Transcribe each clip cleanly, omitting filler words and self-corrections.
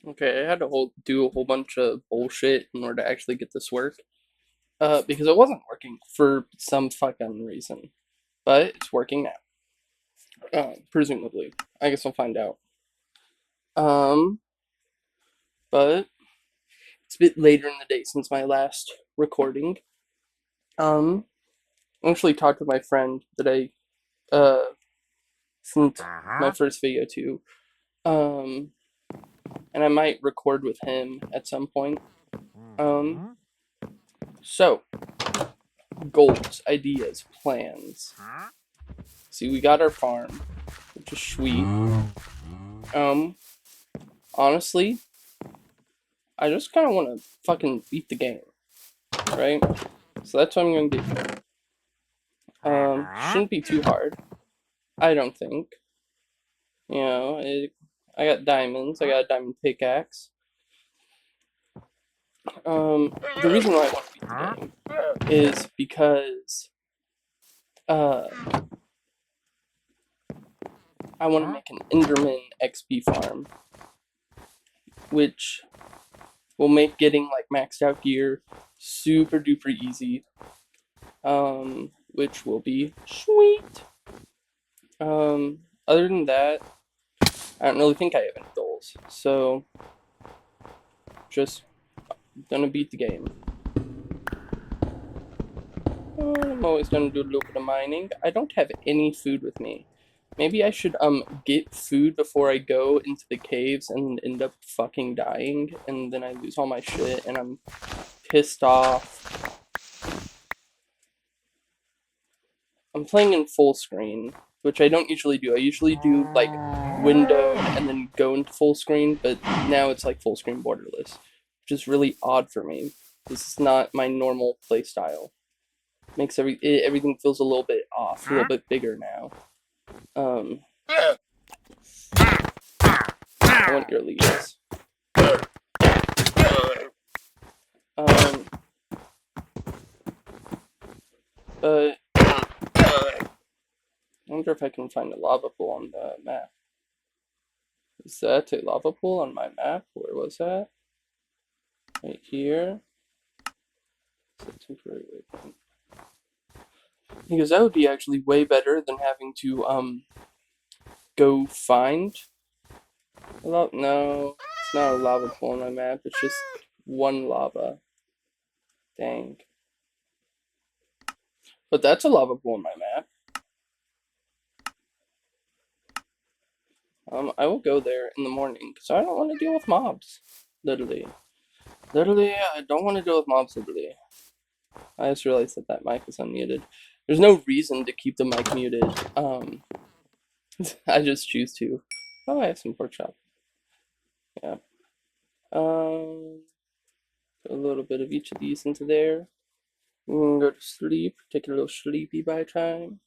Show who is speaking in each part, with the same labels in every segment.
Speaker 1: Okay, I had to do a whole bunch of bullshit in order to actually get this work. Because it wasn't working for some fucking reason. But it's working now. Presumably. I guess I'll find out. Um, but it's a bit later in the day since my last recording. Um, I actually talked with my friend that I sent my first video to. Um, and I might record with him at some point. Um, so goals, ideas, plans. See, we got our farm, which is sweet. Um, honestly, I just kind of want to fucking beat the game, right? So that's what I'm going to do. Shouldn't be too hard, I don't think. I got diamonds. I got a diamond pickaxe. The reason why I want to beat the game is because uh, I want to make an Enderman XP farm, which will make getting like maxed out gear super duper easy. Which will be sweet. Other than that, I don't really think I have any goals, so just gonna beat the game. I'm always gonna do a little bit of mining. I don't have any food with me. Maybe I should get food before I go into the caves and end up fucking dying, and then I lose all my shit, and I'm pissed off. I'm playing in full screen, which I don't usually do. I usually do like windowed and then go into full screen, but now it's like full screen borderless, which is really odd for me. This is not my normal play style. Makes everything feels a little bit off, a little bit bigger now. Um, I want your leaves. Um, but I wonder if I can find a lava pool on the map. Is that a lava pool on my map? Where was that? Right here. It's a temporary waypoint. Because that would be actually way better than having to go find a lava. No, it's not a lava pool on my map. It's just one lava. Dang. But that's a lava pool on my map. I will go there in the morning because I don't want to deal with mobs. Literally. Literally, I don't want to deal with mobs, literally. I just realized that that mic is unmuted. There's no reason to keep the mic muted. I just choose to. Oh, I have some pork chop. Yeah. Um, Put a little bit of each of these into there. Go to sleep. Take a little sleepy by time.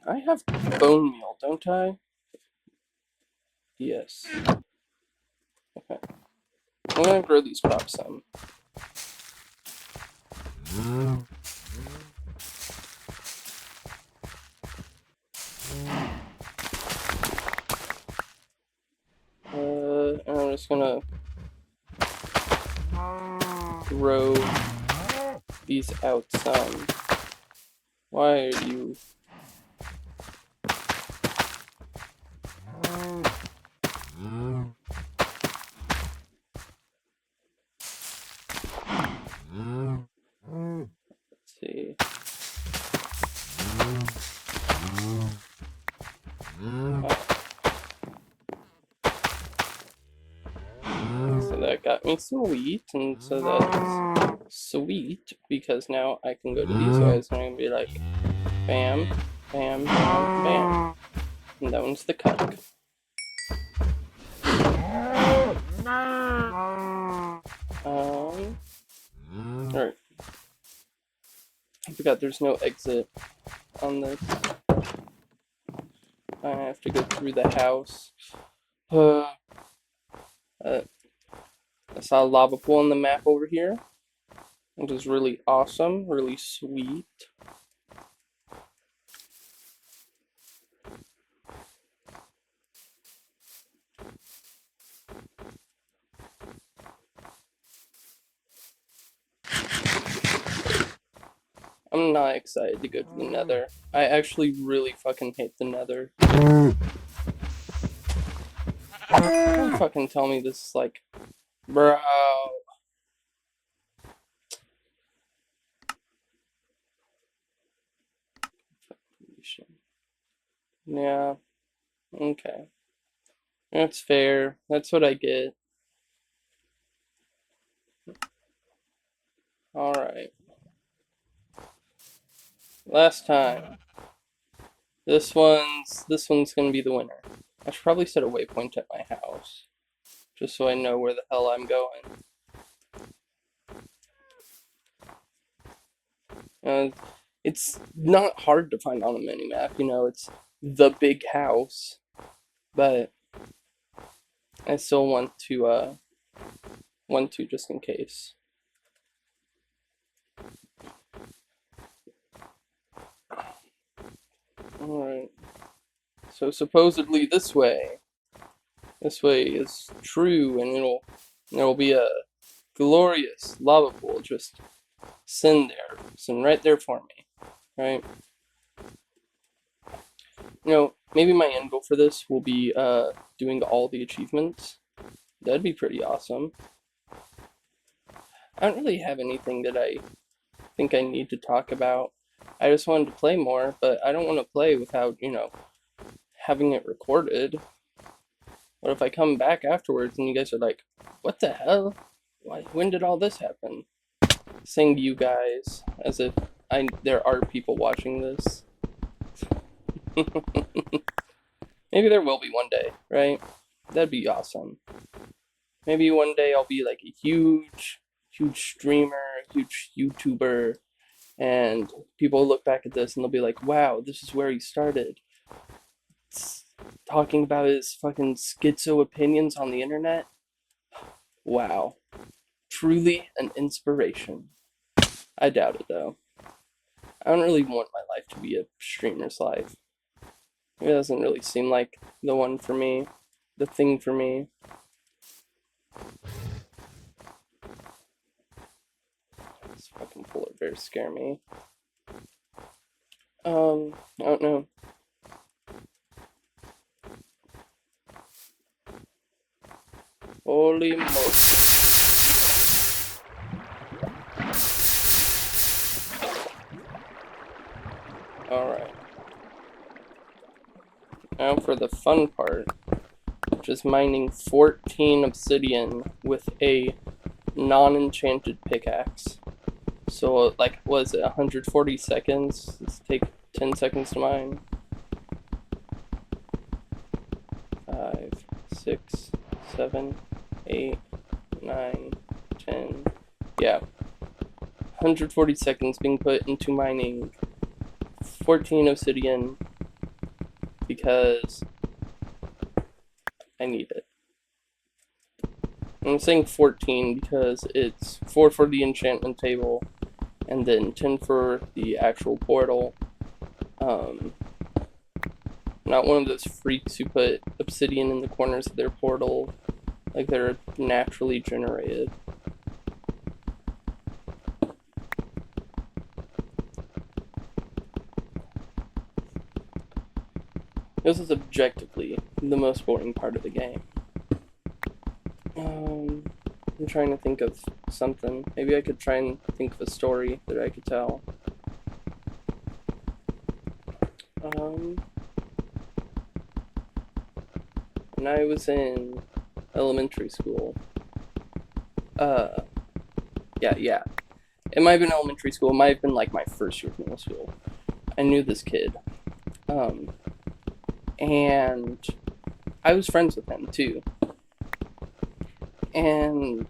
Speaker 1: I have bone meal, don't I? Yes. Okay. I'm gonna grow these crops some. And I'm just gonna grow these out some. Why are you? Let's see. So that got me some wheat, and so that is sweet because now I can go to these guys and I can be like, bam, bam, bam, bam. And that one's the cuck. Alright. I forgot there's no exit on this. I have to go through the house. I saw a lava pool on the map over here, which is really awesome, really sweet. I'm not excited to go to the Nether. I actually really fucking hate the Nether. Don't fucking tell me this is like, bro. Yeah, okay. That's fair. That's what I get. Alright. Last time. This one's gonna be the winner. I should probably set a waypoint at my house. Just so I know where the hell I'm going. Uh, it's not hard to find on a minimap, it's the big house. But I still want to just in case. Alright. So supposedly this way is true, and there'll be a glorious lava pool just sitting right there for me, right? Maybe my end goal for this will be doing all the achievements. That'd be pretty awesome. I don't really have anything that I think I need to talk about. I just wanted to play more, but I don't want to play without, having it recorded. What if I come back afterwards and you guys are like, what the hell? When did all this happen? Saying to you guys as if there are people watching this. Maybe there will be one day, right? That'd be awesome. Maybe one day I'll be like a huge streamer, huge YouTuber, and people look back at this and they'll be like, wow, this is where he started. Talking about his fucking schizo opinions on the internet. Wow. Truly an inspiration. I doubt it though. I don't really want my life to be a streamer's life. It doesn't really seem like the one for me, the thing for me. This fucking polar bears scare me. I don't know. Holy moly. Alright. Now for the fun part, which is mining 14 obsidian with a non-enchanted pickaxe. So, like, was it 140 seconds? Let's take 10 seconds to mine. 5, 6, 7, 8, 9, 10. Yeah. 140 seconds being put into mining 14 obsidian because I need it. I'm saying 14 because it's 4 for the enchantment table and then 10 for the actual portal. Not one of those freaks who put obsidian in the corners of their portal like they're naturally generated. This is objectively the most boring part of the game. I'm trying to think of something. Maybe I could try and think of a story that I could tell. When I was in elementary school, yeah. It might have been elementary school. It might have been like my first year of middle school. I knew this kid. And I was friends with him too. And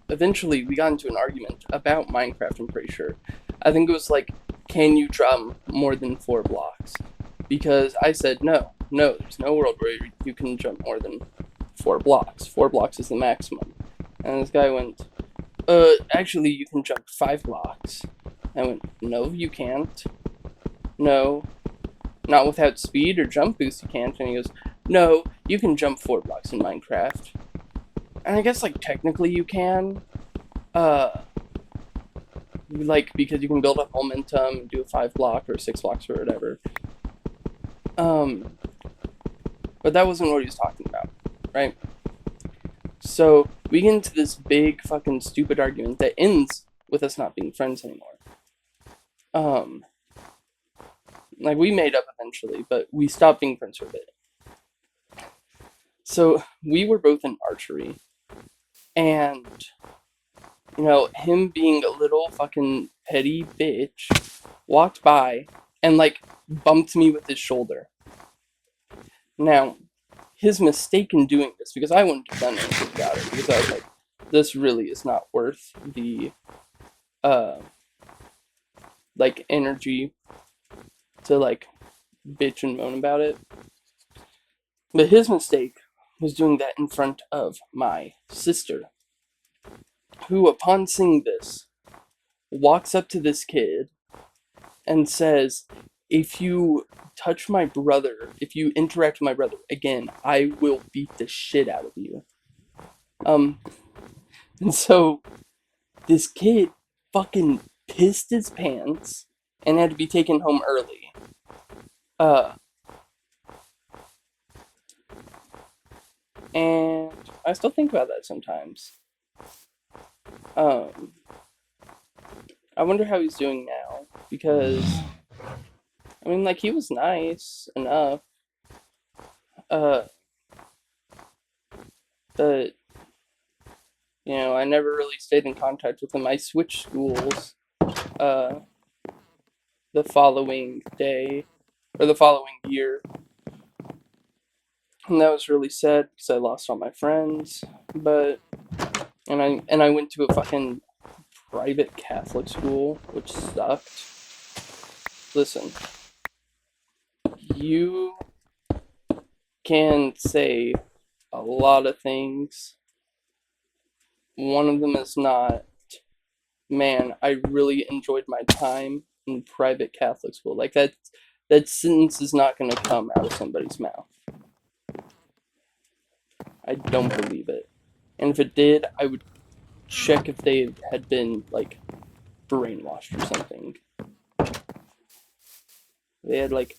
Speaker 1: eventually we got into an argument about Minecraft, I'm pretty sure. I think it was like, can you jump more than 4 blocks? Because I said no, there's no world where you can jump more than 4 blocks. 4 blocks is the maximum. And this guy went, actually you can jump 5 blocks. I went, no, you can't. No, not without speed or jump boost you can't. And he goes, no, you can jump 4 blocks in Minecraft. And I guess, like, technically you can. like because you can build up momentum, do a 5 block or 6 blocks or whatever. Um, but that wasn't what he was talking about, right? So we get into this big fucking stupid argument that ends with us not being friends anymore. Um, like we made up eventually, but we stopped being friends for a bit. So we were both in archery, and him being a little fucking petty bitch walked by and like bumped me with his shoulder. Now, his mistake in doing this, because I wouldn't have done anything about it, because I was like, this really is not worth the uh like energy to like bitch and moan about it. But his mistake was doing that in front of my sister, who, upon seeing this, walks up to this kid and says, if you touch my brother, if you interact with my brother again, I will beat the shit out of you. Um, and so this kid fucking pissed his pants and had to be taken home early. Uh, and I still think about that sometimes. Um, I wonder how he's doing now, because I mean, like, he was nice enough. Uh, but I never really stayed in contact with him. I switched schools uh, the following day, or the following year. And that was really sad because I lost all my friends. But and I went to a fucking private Catholic school, which sucked. Listen, you can say a lot of things. One of them is not, man, I really enjoyed my time in private Catholic school. Like that sentence is not going to come out of somebody's mouth. I don't believe it. And if it did, I would check if they had been like brainwashed or something. They had like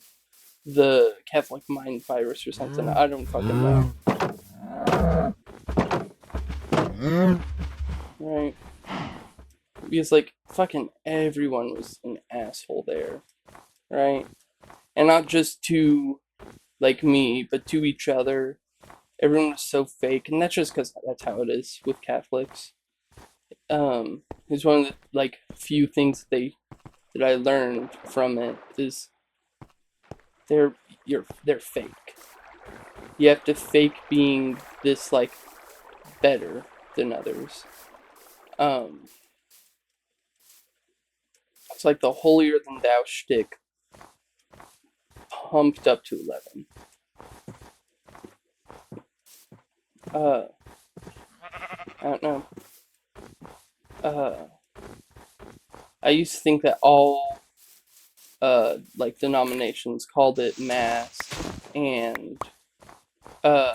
Speaker 1: the Catholic mind virus or something. I don't fucking know. Right? Because like fucking everyone was an asshole there, right? And not just to like me, but to each other. Everyone was so fake, and that's just because that's how it is with Catholics. It's one of the like few things that I learned from it is they're they're fake. You have to fake being this like better than others. Um, it's like the holier than thou shtick pumped up to 11. Uh, I don't know. Uh, I used to think that all like denominations called it mass and uh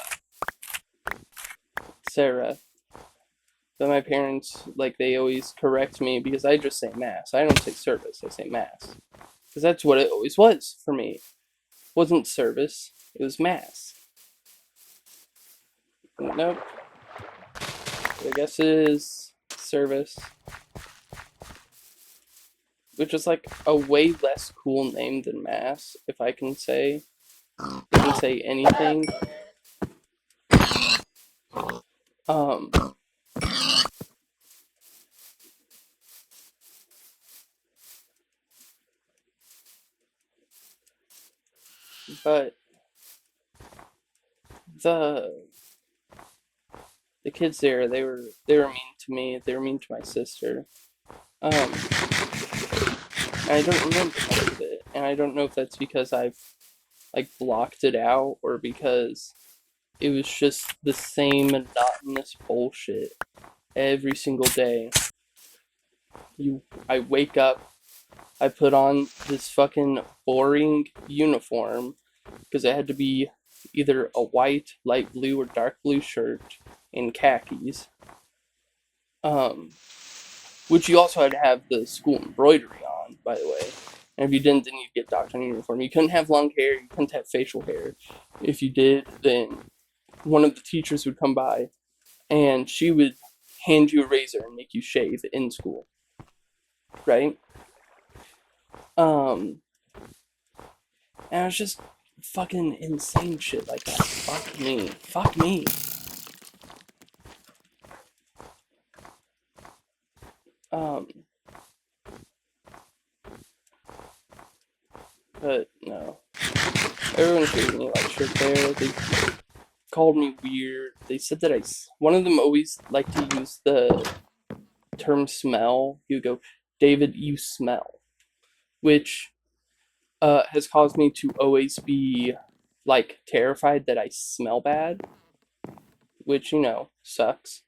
Speaker 1: Sarah. But my parents, like, they always correct me because I just say mass. I don't say service, I say mass. Because that's what it always was for me. It wasn't service, it was mass. Nope. I guess it is service. Which is like a way less cool name than mass, if I can say. Anything. Um, but the the kids there, they were mean to me. They were mean to my sister. Um, and I don't remember much of it, and I don't know if that's because I've like blocked it out or because it was just the same monotonous bullshit every single day. I wake up, I put on this fucking boring uniform because it had to be either a white, light blue, or dark blue shirt and khakis. Um, which you also had to have the school embroidery on, by the way. And if you didn't, then you'd get docked on your uniform. You couldn't have long hair. You couldn't have facial hair. If you did, then one of the teachers would come by, and she would hand you a razor and make you shave in school, right? And it was just fucking insane shit like that. Fuck me. Fuck me. Um, but no. Everyone treated me like shit there. They called me weird. They said that one of them always liked to use the term smell. He would go, David, you smell. Which has caused me to always be like terrified that I smell bad, which sucks.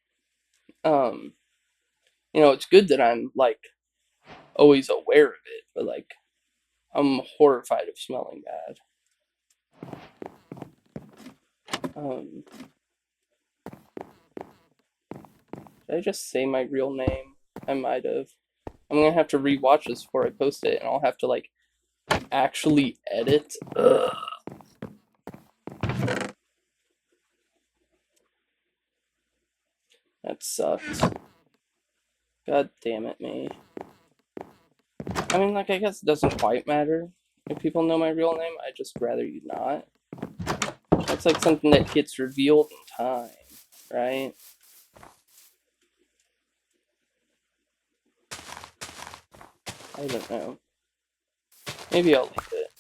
Speaker 1: Um, it's good that I'm like always aware of it, but like I'm horrified of smelling bad. Um, did I just say my real name? I might have. I'm gonna have to rewatch this before I post it, and I'll have to like actually edit. Ugh. That sucks. God damn it, me. I mean, like, I guess it doesn't quite matter if people know my real name. I'd just rather you not. That's like something that gets revealed in time, right? I don't know. Maybe I'll leave it.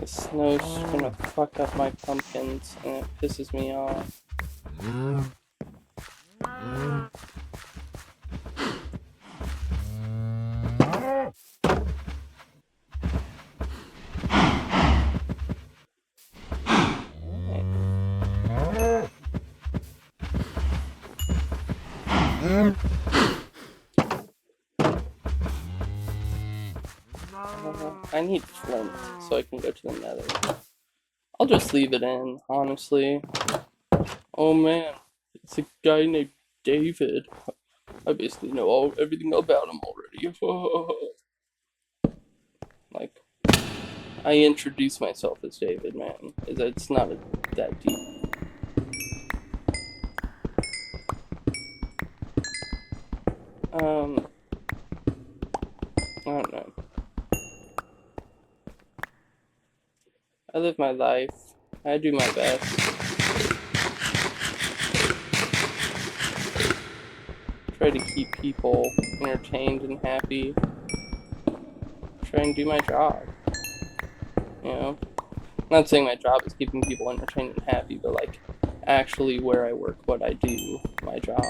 Speaker 1: The snow's gonna fuck up my pumpkins, and it pisses me off. I need flint so I can go to the nether. I'll just leave it in, honestly. Oh man, it's a guy named David. I basically know everything about him already. Like, I introduce myself as David, man. It's not that deep. I don't know. I live my life. I do my best. Try to keep people entertained and happy. Try and do my job. I'm not saying my job is keeping people entertained and happy, but like actually where I work, what I do, my job.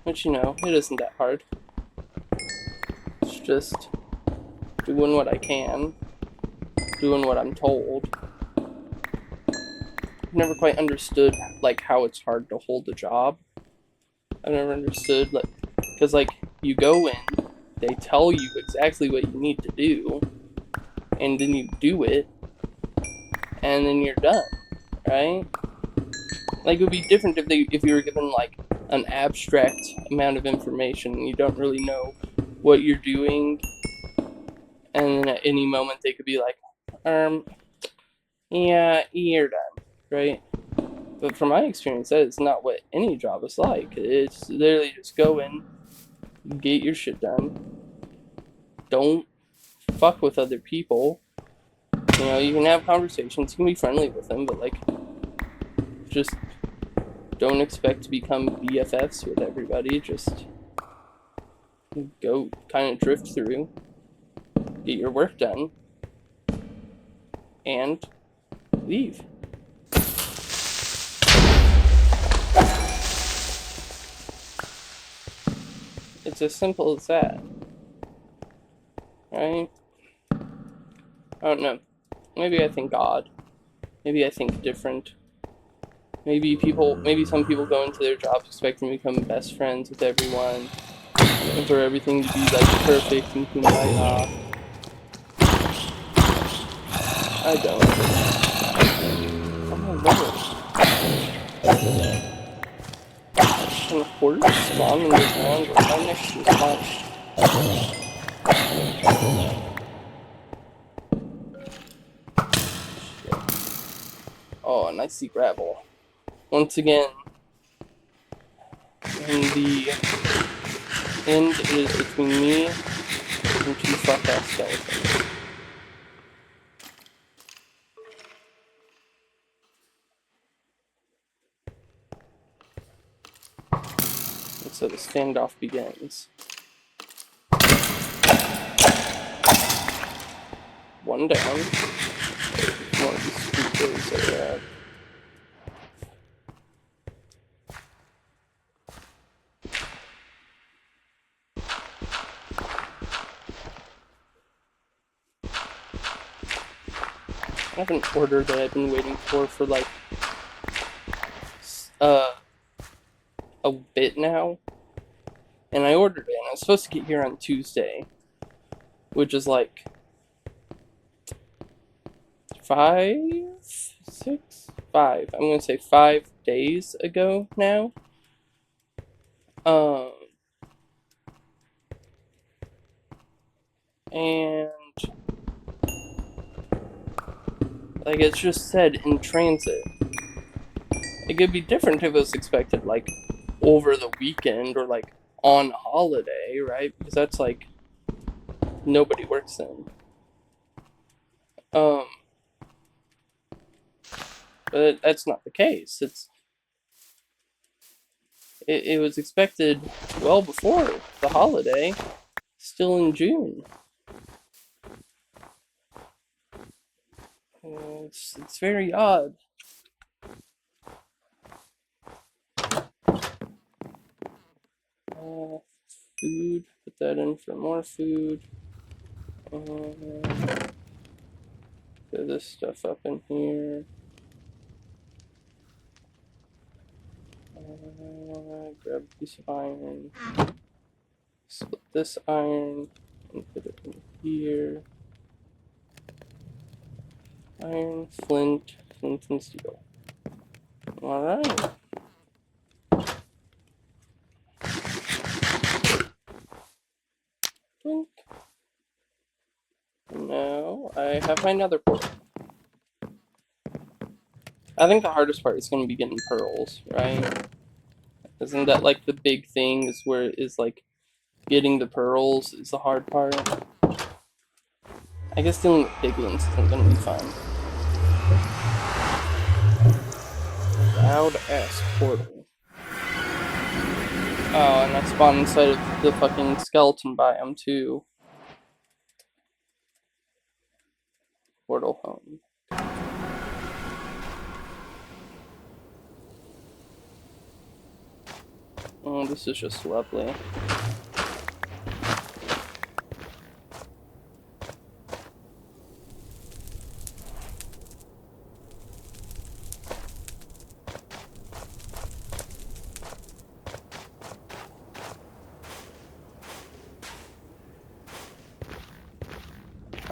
Speaker 1: Which it isn't that hard. It's just doing what I can, doing what I'm told. I've never quite understood like how it's hard to hold a job. I've never understood like because like you go in, they tell you exactly what you need to do, and then you do it, and then you're done, right? Like it would be different if you were given like an abstract amount of information and you don't really know what you're doing, and then at any moment they could be like, yeah, you're done, right? But from my experience, that is not what any job is like. It's literally just go in, get your shit done. Don't fuck with other people. You can have conversations, you can be friendly with them, but like, just don't expect to become BFFs with everybody. Just go kind of drift through, get your work done, and leave. It's as simple as that, right? I don't know. Maybe I think odd. Maybe I think different. Maybe some people go into their jobs expecting to become best friends with everyone, and for everything to be like perfect and kumbaya. I don't. Oh my lord. Can a horse spawn in the ground right next to the spawn? Oh, and I see gravel. Once again, in the end, it is between me and two fuck-ass skeletons. And so the standoff begins. One down. One of these scoopers I grab. I have an order that I've been waiting for like a bit now, and I ordered it. And I was supposed to get here on Tuesday, which is like 5. I'm gonna say 5 days ago now. And like it's just said in transit. It could be different if it was expected like over the weekend or like on holiday, right? Because that's like nobody works then. But that's not the case. It was expected well before the holiday, still in June. It's very odd. Food. Put that in for more food. Put this stuff up in here. Grab a piece of iron. Split this iron and put it in here. Iron, flint and steel. Alright. Blink. Now I have my nether portal. I think the hardest part is going to be getting pearls, right? Isn't that like the big thing is where it is like getting the pearls is the hard part? I guess dealing with piglins isn't going to be fun. Loud ass portal. Oh, and I spawned inside of the fucking skeleton biome too. Portal home. Oh, this is just lovely.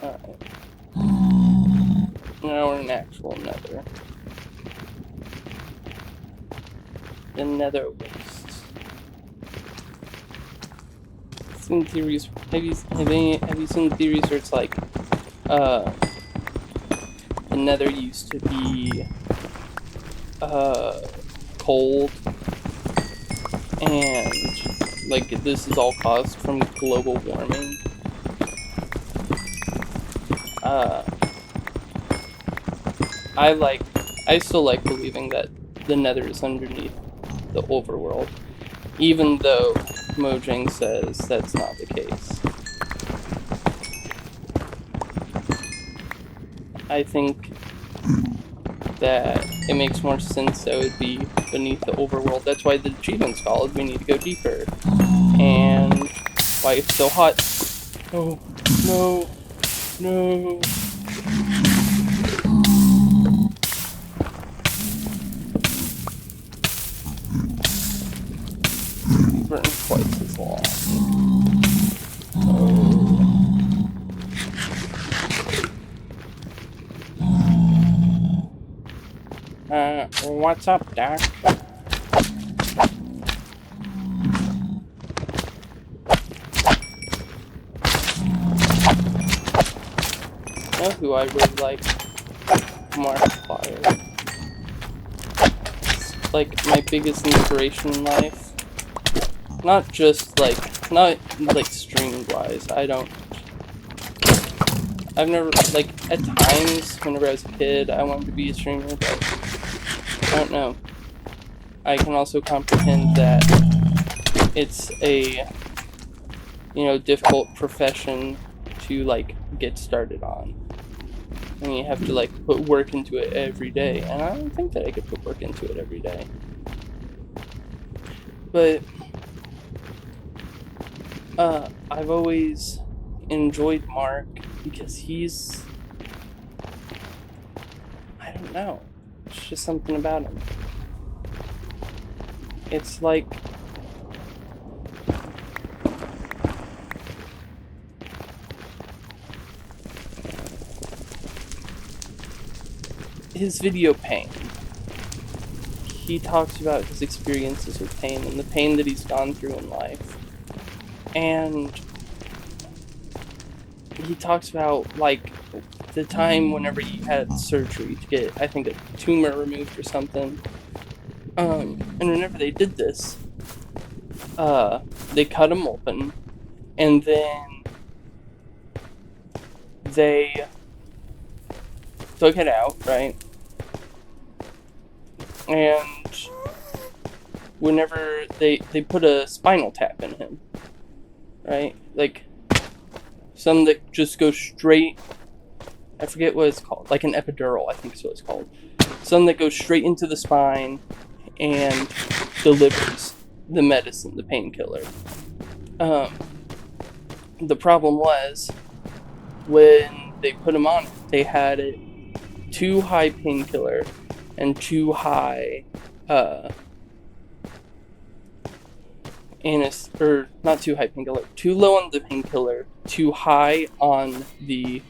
Speaker 1: Alright. Now we're in actual nether. The nether waste. Seen theories. Have you seen theories where it's like the nether used to be cold and like this is all caused from global warming? I still like believing that the nether is underneath the overworld, even though Mojang says that's not the case. I think that it makes more sense that it would be beneath the overworld. That's why the achievement's called We Need to Go Deeper. And why it's so hot. Oh, no, no. What's up, Doc? You know who I really like? Markiplier. It's like my biggest inspiration in life. Not just like, not like streaming wise. I've never, like, at times, whenever I was a kid, I wanted to be a streamer, but I don't know. I can also comprehend that it's a, you know, difficult profession to, like, get started on. And you have to, like, put work into it every day. And I don't think that I could put work into it every day. But, I've always enjoyed Mark because he's, I don't know, it's just something about him. It's like, his video Pain. He talks about his experiences with pain and the pain that he's gone through in life. And he talks about, like, the time whenever he had surgery to get, I think, a tumor removed or something. And whenever they did this, they cut him open, and then they took it out, right? And whenever they put a spinal tap in him, right? Like, some that just go straight, I forget what it's called, like an epidural, I think is what it's called. Some that goes straight into the spine and delivers the medicine, the painkiller. The problem was, when they put him on it, they had it too high painkiller and too high, or not too high painkiller, too low on the painkiller, too high on the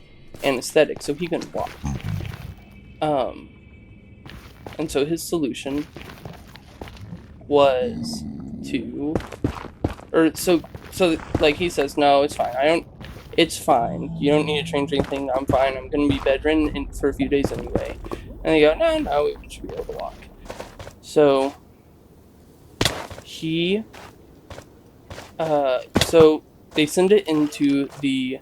Speaker 1: anesthetic, so he couldn't walk. And so his solution was to, so like he says, no, it's fine. It's fine. You don't need to change anything. I'm fine. I'm gonna be bedridden for a few days anyway. And they go, no, we should be able to walk. So he, so they send it into the,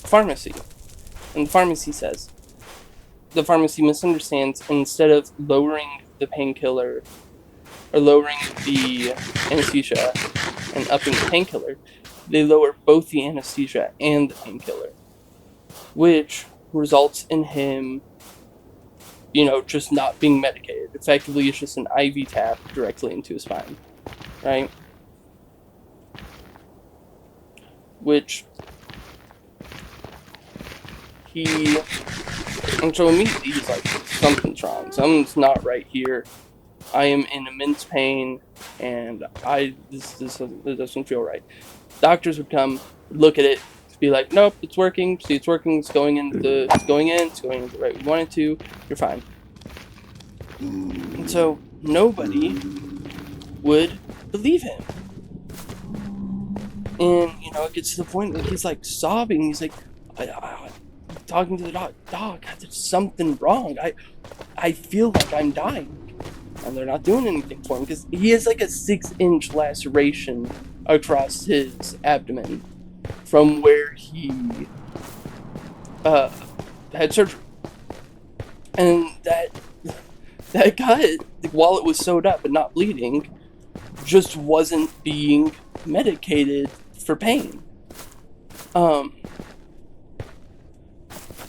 Speaker 1: pharmacy. And the pharmacy says, the pharmacy misunderstands, and instead of lowering the painkiller, or lowering the anesthesia and upping the painkiller, they lower both the anesthesia and the painkiller, which results in him, you know, just not being medicated. Effectively, it's just an IV tap directly into his spine, right? Which and so immediately he's like, something's wrong, something's not right here. I am in immense pain, and this doesn't feel right. Doctors would come, look at it, be like, nope, it's working. See, it's working. It's going in the right we want it to. You're fine. And so nobody would believe him. And you know, it gets to the point that he's like sobbing. He's like, talking to the doc, there's something wrong. I feel like I'm dying. And they're not doing anything for him because he has like a 6-inch laceration across his abdomen from where he had surgery. And that cut, while it was sewed up and not bleeding, just wasn't being medicated for pain.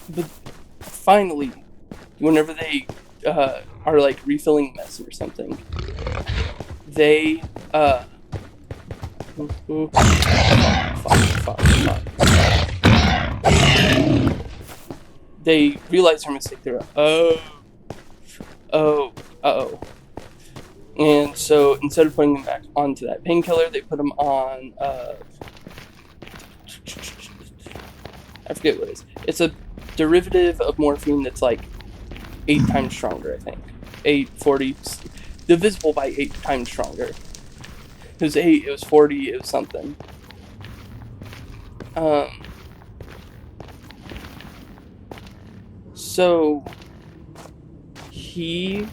Speaker 1: But finally, whenever they are like refilling medicine or something, they they realize their mistake. They're uh-oh. And so instead of putting him back onto that painkiller, they put him on, I forget what it is. It's a derivative of morphine that's like 8 times stronger, I think. 840, divisible by 8 times stronger. It was 8, it was 40, it was something. So his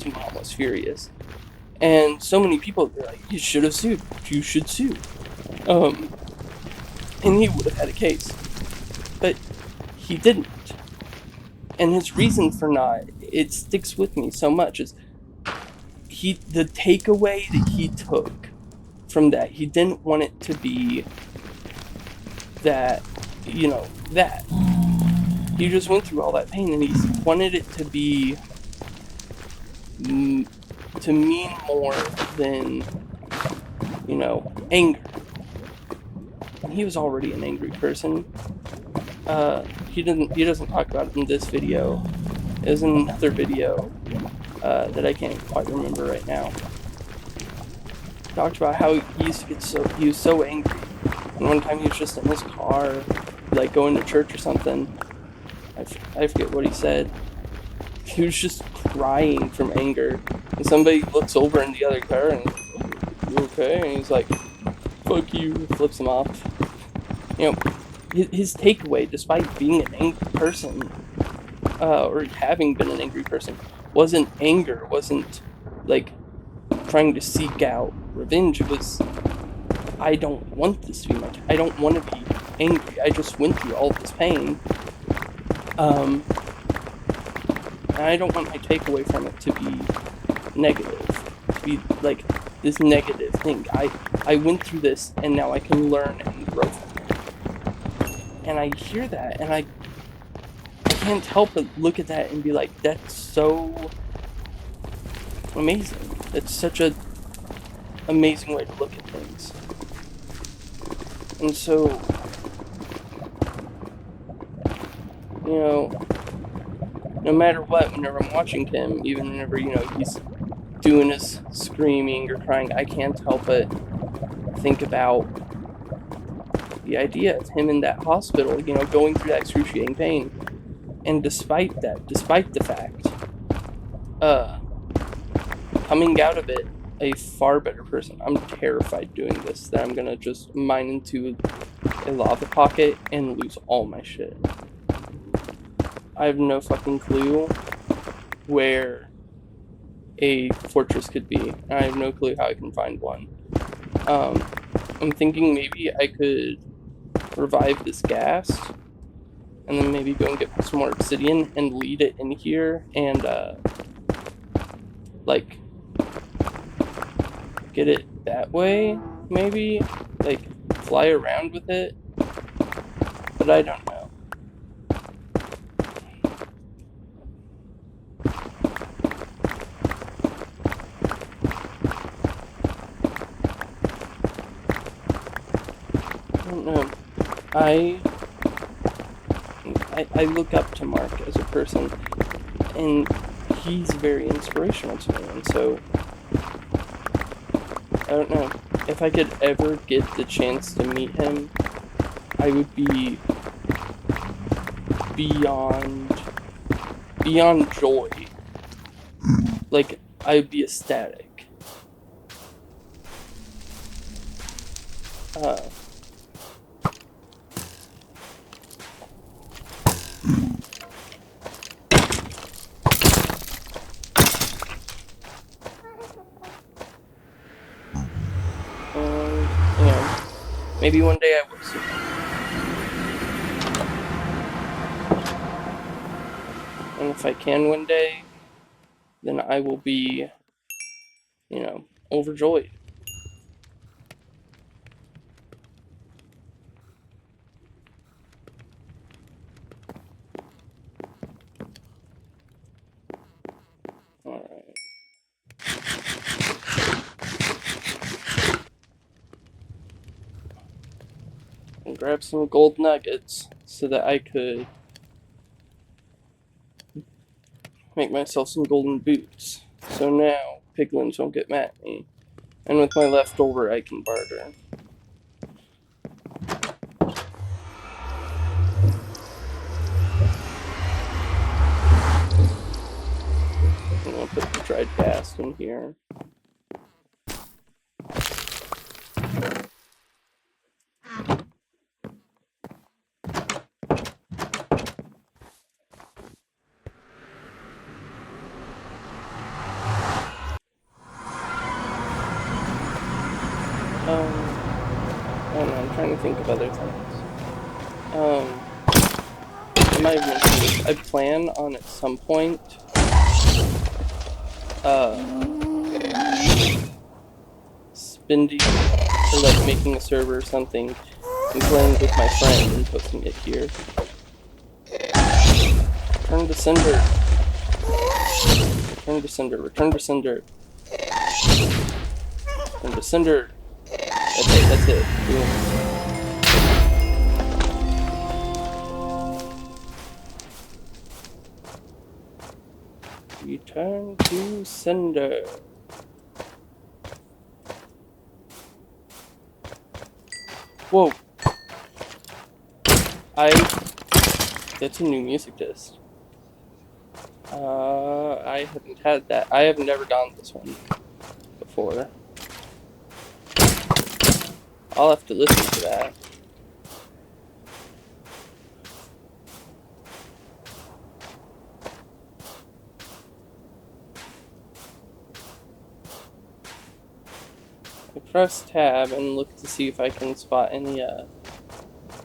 Speaker 1: mom was furious, and so many people were like, "You should have sued. You should sue." And he would have had a case, but he didn't. And his reason for not, it sticks with me so much, is the takeaway that he took from that, he didn't want it to be that, that. He just went through all that pain, and he wanted it to be, to mean more than, anger. And he was already an angry person. He doesn't talk about it in this video. It was in another video that I can't quite remember right now. He talked about how he used to get he was so angry. And one time he was just in his car, like going to church or something. I forget what he said. He was just crying from anger. And somebody looks over in the other car and, "Oh, you okay?" And he's like, "Fuck you," flips him off. His takeaway, despite being an angry person, or having been an angry person, wasn't anger, wasn't like trying to seek out revenge. It was, I don't want this to be my I don't want to be angry. I just went through all this pain. And I don't want my takeaway from it to be negative. To be like this negative thing. I went through this, and now I can learn and grow from it. And I hear that, and I can't help but look at that and be like, that's so amazing. That's such a amazing way to look at things. And so, no matter what, whenever I'm watching him, even whenever, he's doing his screaming or crying, I can't help but think about the idea of him in that hospital, going through that excruciating pain. And despite the fact, coming out of it a far better person. I'm terrified doing this, that I'm gonna just mine into a lava pocket and lose all my shit. I have no fucking clue where a fortress could be, and I have no clue how I can find one. I'm thinking maybe I could revive this gas, and then maybe go and get some more obsidian and lead it in here, and like get it that way, maybe, like fly around with it, but I don't know. I don't know. I look up to Mark as a person, and he's very inspirational to me, and so I don't know. If I could ever get the chance to meet him, I would be beyond joy. Like, I'd be ecstatic. Uh, and, maybe one day I will see him. And if I can one day, then I will be, overjoyed. Alright. And grab some gold nuggets so that I could make myself some golden boots. So now piglins won't get mad at me. And with my leftover, I can barter. I'm gonna put the dried gas in here. I don't know, I'm trying to think of other things. I might have mentioned this. I plan on at some point, spending, or like making a server or something, and playing with my friend and posting it here. Return to sender. Return to sender. Return to sender. Return to sender. That's it. Boom. Return to sender. Whoa. That's a new music disc. I haven't had that. I have never gotten this one before. I'll have to listen to that. I press tab and look to see if I can spot any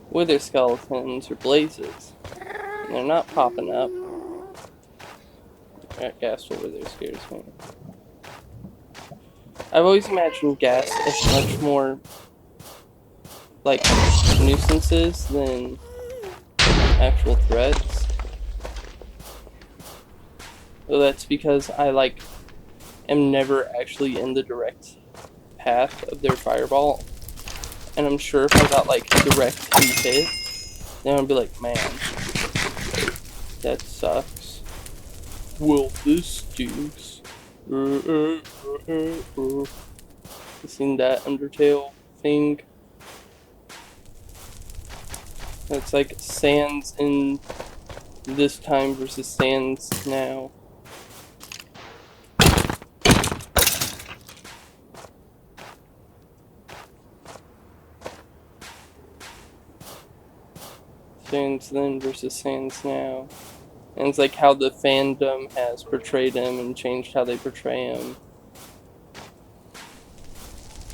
Speaker 1: wither skeletons or blazes. And they're not popping up. That ghast over there scares me. I've always imagined ghast as much more like nuisances than actual threats. Well, that's because I am never actually in the direct path of their fireball. And I'm sure if I got direct hit, then I'd be like, man, that sucks. Well, this stinks. You seen that Undertale thing? It's like Sans in this time versus Sans now. Sans then versus Sans now. And it's like how the fandom has portrayed him and changed how they portray him.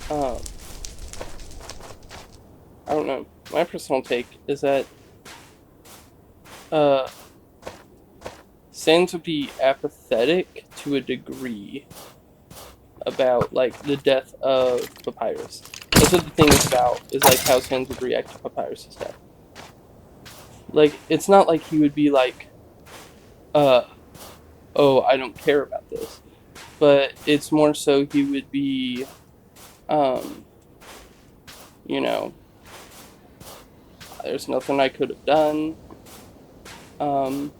Speaker 1: I don't know. My personal take is that Sans would be apathetic to a degree about the death of Papyrus. That's what the thing is about, is how Sans would react to Papyrus' death. It's not like he would be oh, I don't care about this. But it's more so he would be, you know, there's nothing I could have done. And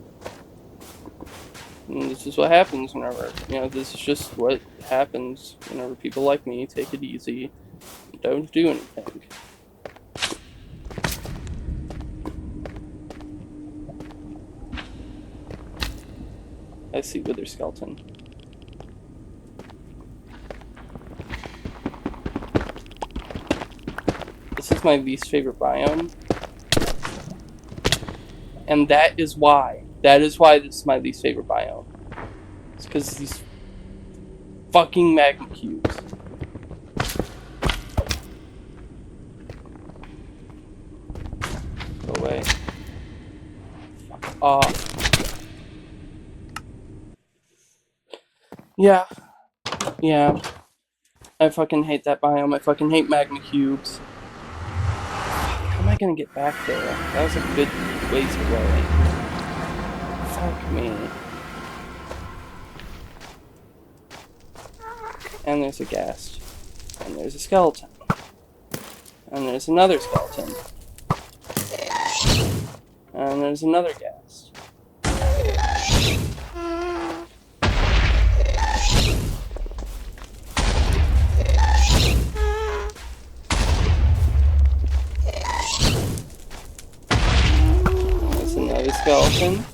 Speaker 1: this is what happens whenever, this is just what happens whenever people like me take it easy and don't do anything. I see wither skeleton. This is my least favorite biome. And that is why. That is why this is my least favorite biome. It's because these fucking magma cubes. Go away. Fuck off. Yeah. I fucking hate that biome. I fucking hate magma cubes. How am I gonna get back there? That was a good ways away. Fuck me. And there's a ghast. And there's a skeleton. And there's another skeleton. And there's another ghast. Recollection.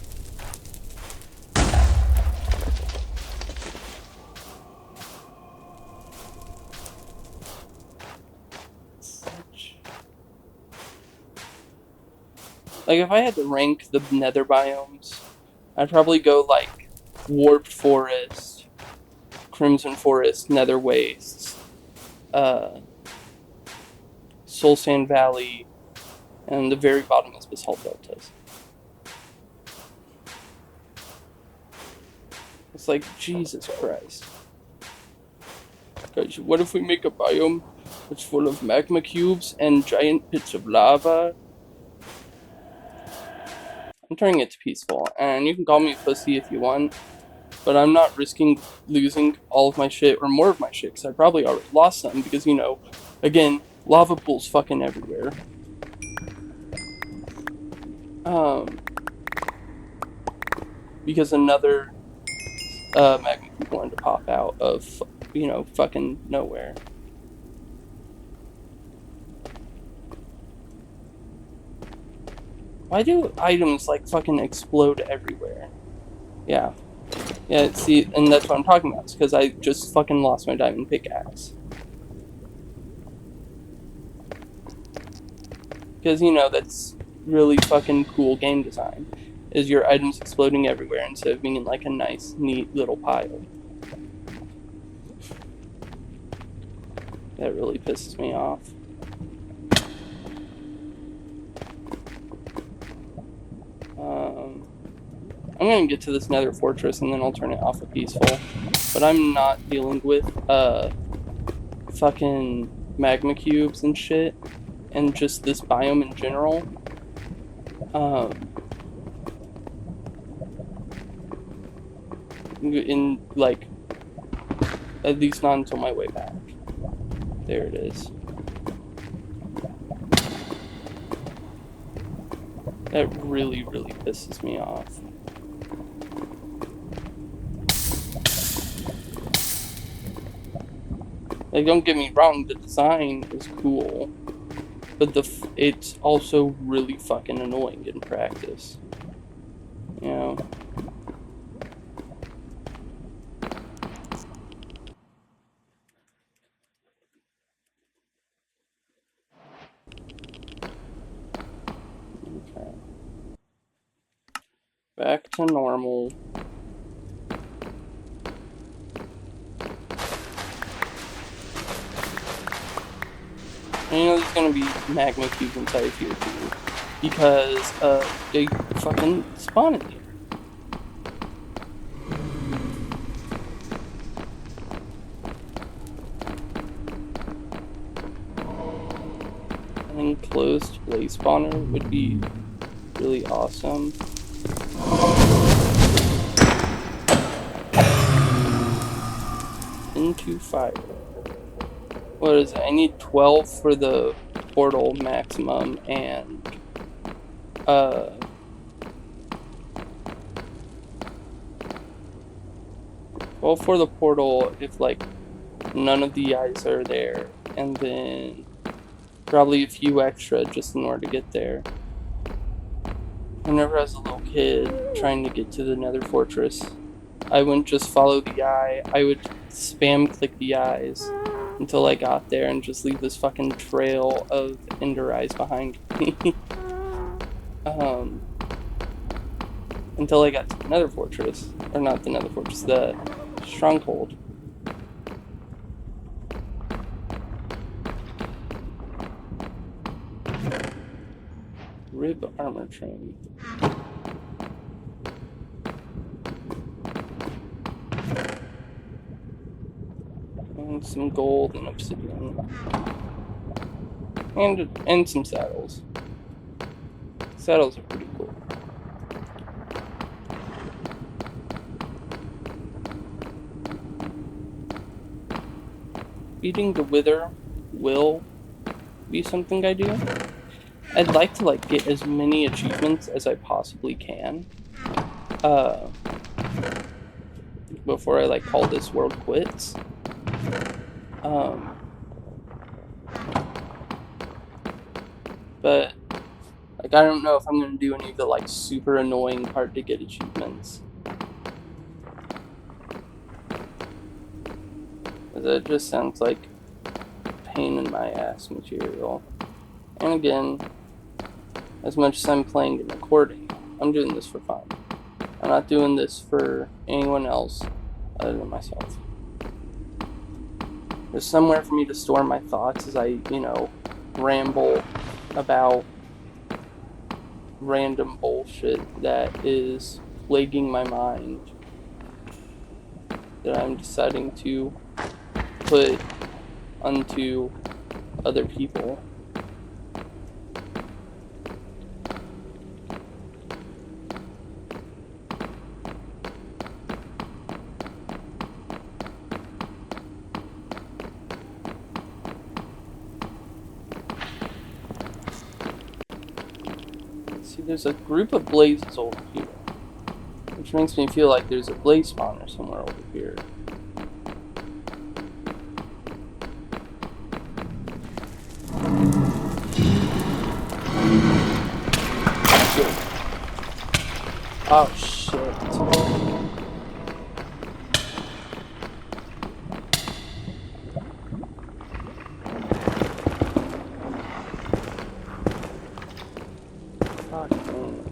Speaker 1: Like, if I had to rank the nether biomes, I'd probably go, like, Warped Forest, Crimson Forest, Nether Wastes, Soul Sand Valley, and the very bottom is Basalt Deltas. It's like, Jesus Christ. Guys, what if we make a biome that's full of magma cubes and giant pits of lava? I'm turning it to peaceful, and you can call me a pussy if you want, but I'm not risking losing all of my shit or more of my shit, because I probably already lost some, because, you know, again, lava pools fucking everywhere. Because another magma cube wanted to pop out of, you know, fucking nowhere. Why do items, like, fucking explode everywhere? Yeah. Yeah, see, and that's what I'm talking about. It's because I just fucking lost my diamond pickaxe. Because, you know, that's really fucking cool game design. Is your items exploding everywhere instead of being in, like, a nice, neat little pile. That really pisses me off. I'm gonna get to this nether fortress and then I'll turn it off of peaceful. But I'm not dealing with, fucking magma cubes and shit. And just this biome in general. In, like, at least not until my way back. There it is. That really, really pisses me off. Like, don't get me wrong, the design is cool, but it's also really fucking annoying in practice. You know? Okay. Back to normal. And you know there's gonna be magma cubes inside here too, because they fucking spawn in here. An enclosed blaze spawner would be really awesome. Into fire. What is it? I need 12 for the portal maximum, and 12 for the portal if, like, none of the eyes are there, and then probably a few extra just in order to get there. Whenever I was a little kid trying to get to the nether fortress, I wouldn't just follow the eye, I would spam click the eyes until I got there and just leave this fucking trail of ender eyes behind me. Until I got to the nether fortress. Or not the nether fortress, the stronghold. Rib armor trim. And some gold and obsidian. And some saddles. Saddles are pretty cool. Feeding the wither will be something I do. I'd like to, like, get as many achievements as I possibly can before I, like, call this world quits. But Like, I don't know if I'm gonna do any of the, like, super annoying hard to get achievements. That just sounds like pain in my ass material. And again, as much as I'm playing and recording, I'm doing this for fun. I'm not doing this for anyone else other than myself. There's somewhere for me to store my thoughts as I, ramble about random bullshit that is plaguing my mind that I'm deciding to put unto other people. See, there's a group of blazes over here, which makes me feel like there's a blaze spawner somewhere over here. Oh shit. God damn.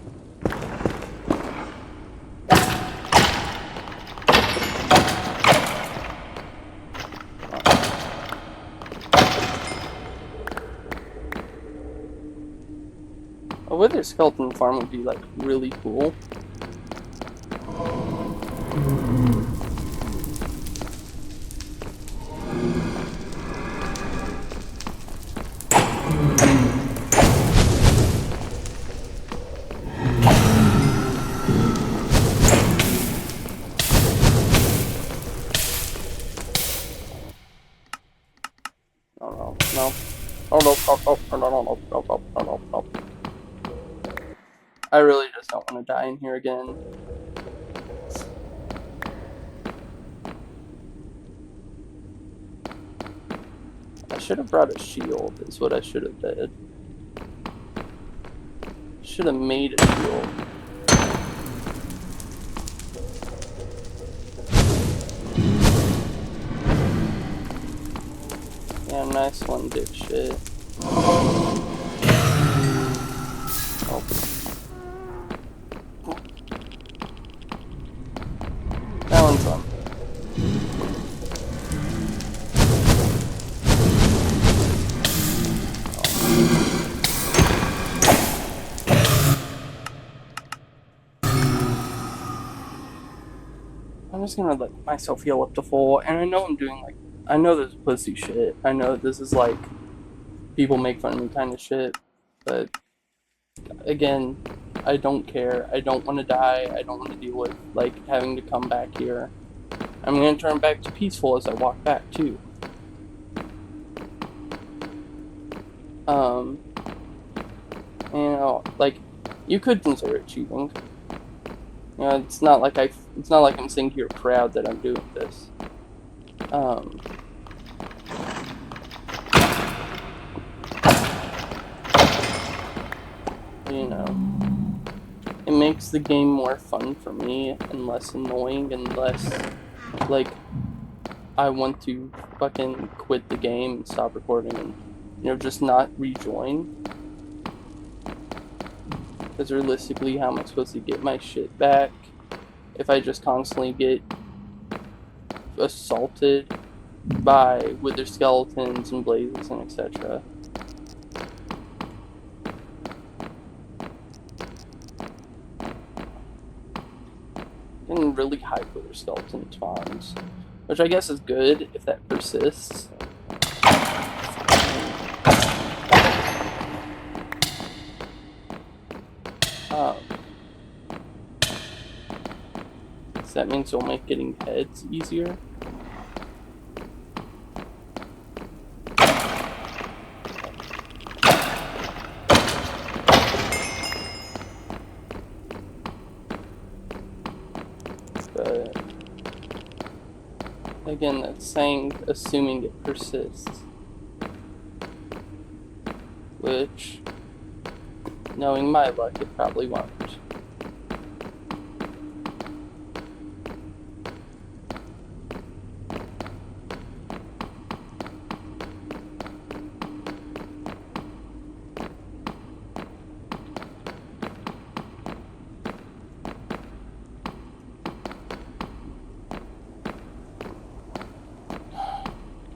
Speaker 1: A wither skeleton farm would be like really cool. No. Oh no. I really just don't want to die in here again. I should have brought a shield, is what I should have did. Should have made a shield. Yeah, nice one, dipshit. Oh. That one's on. I'm just gonna let myself heal up to full, and I know I'm doing like, I know this is pussy shit. I know this is like, people make fun of me kind of shit, but again, I don't care. I don't want to die. I don't want to deal with like having to come back here. I'm gonna turn back to peaceful as I walk back too. Like, you could consider it cheating. It's not like I'm saying to your crowd that I'm doing this. It makes the game more fun for me and less annoying and less like I want to fucking quit the game and stop recording and just not rejoin. Because realistically, how am I supposed to get my shit back if I just constantly get assaulted by wither skeletons and blazes and etc. And really high wither skeleton spawns, which I guess is good if that persists. So that means it'll make getting heads easier. But again, that's assuming it persists, which Knowing my luck, it probably won't.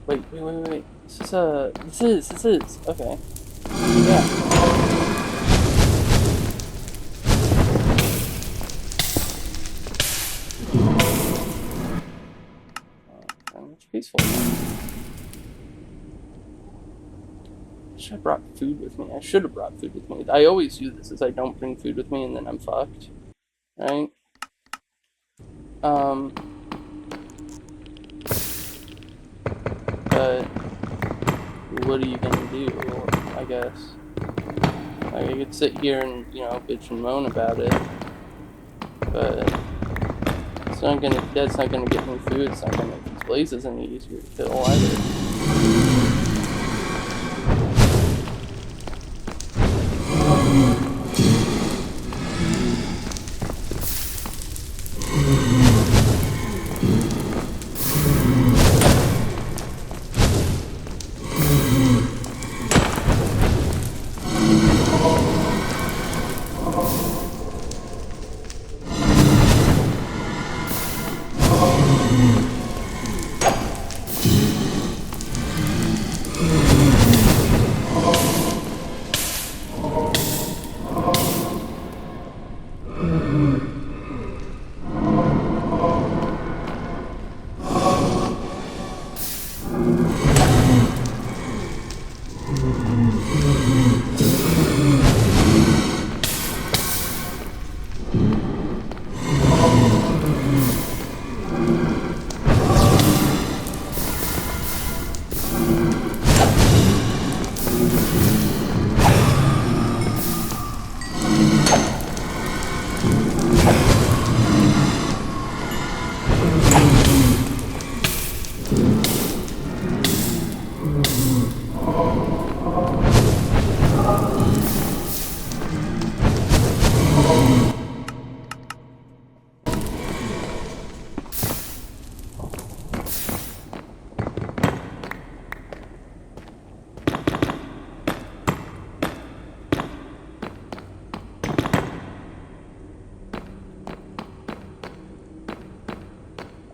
Speaker 1: Wait. This is. Okay. Yeah. It's peaceful. Should have brought food with me. I should have brought food with me. I always do this, is I don't bring food with me and then I'm fucked. Right? But what are you gonna do, I guess? Like, I could sit here and, bitch and moan about it, but that's not gonna get me food, it's not gonna make these blazes any easier to kill either.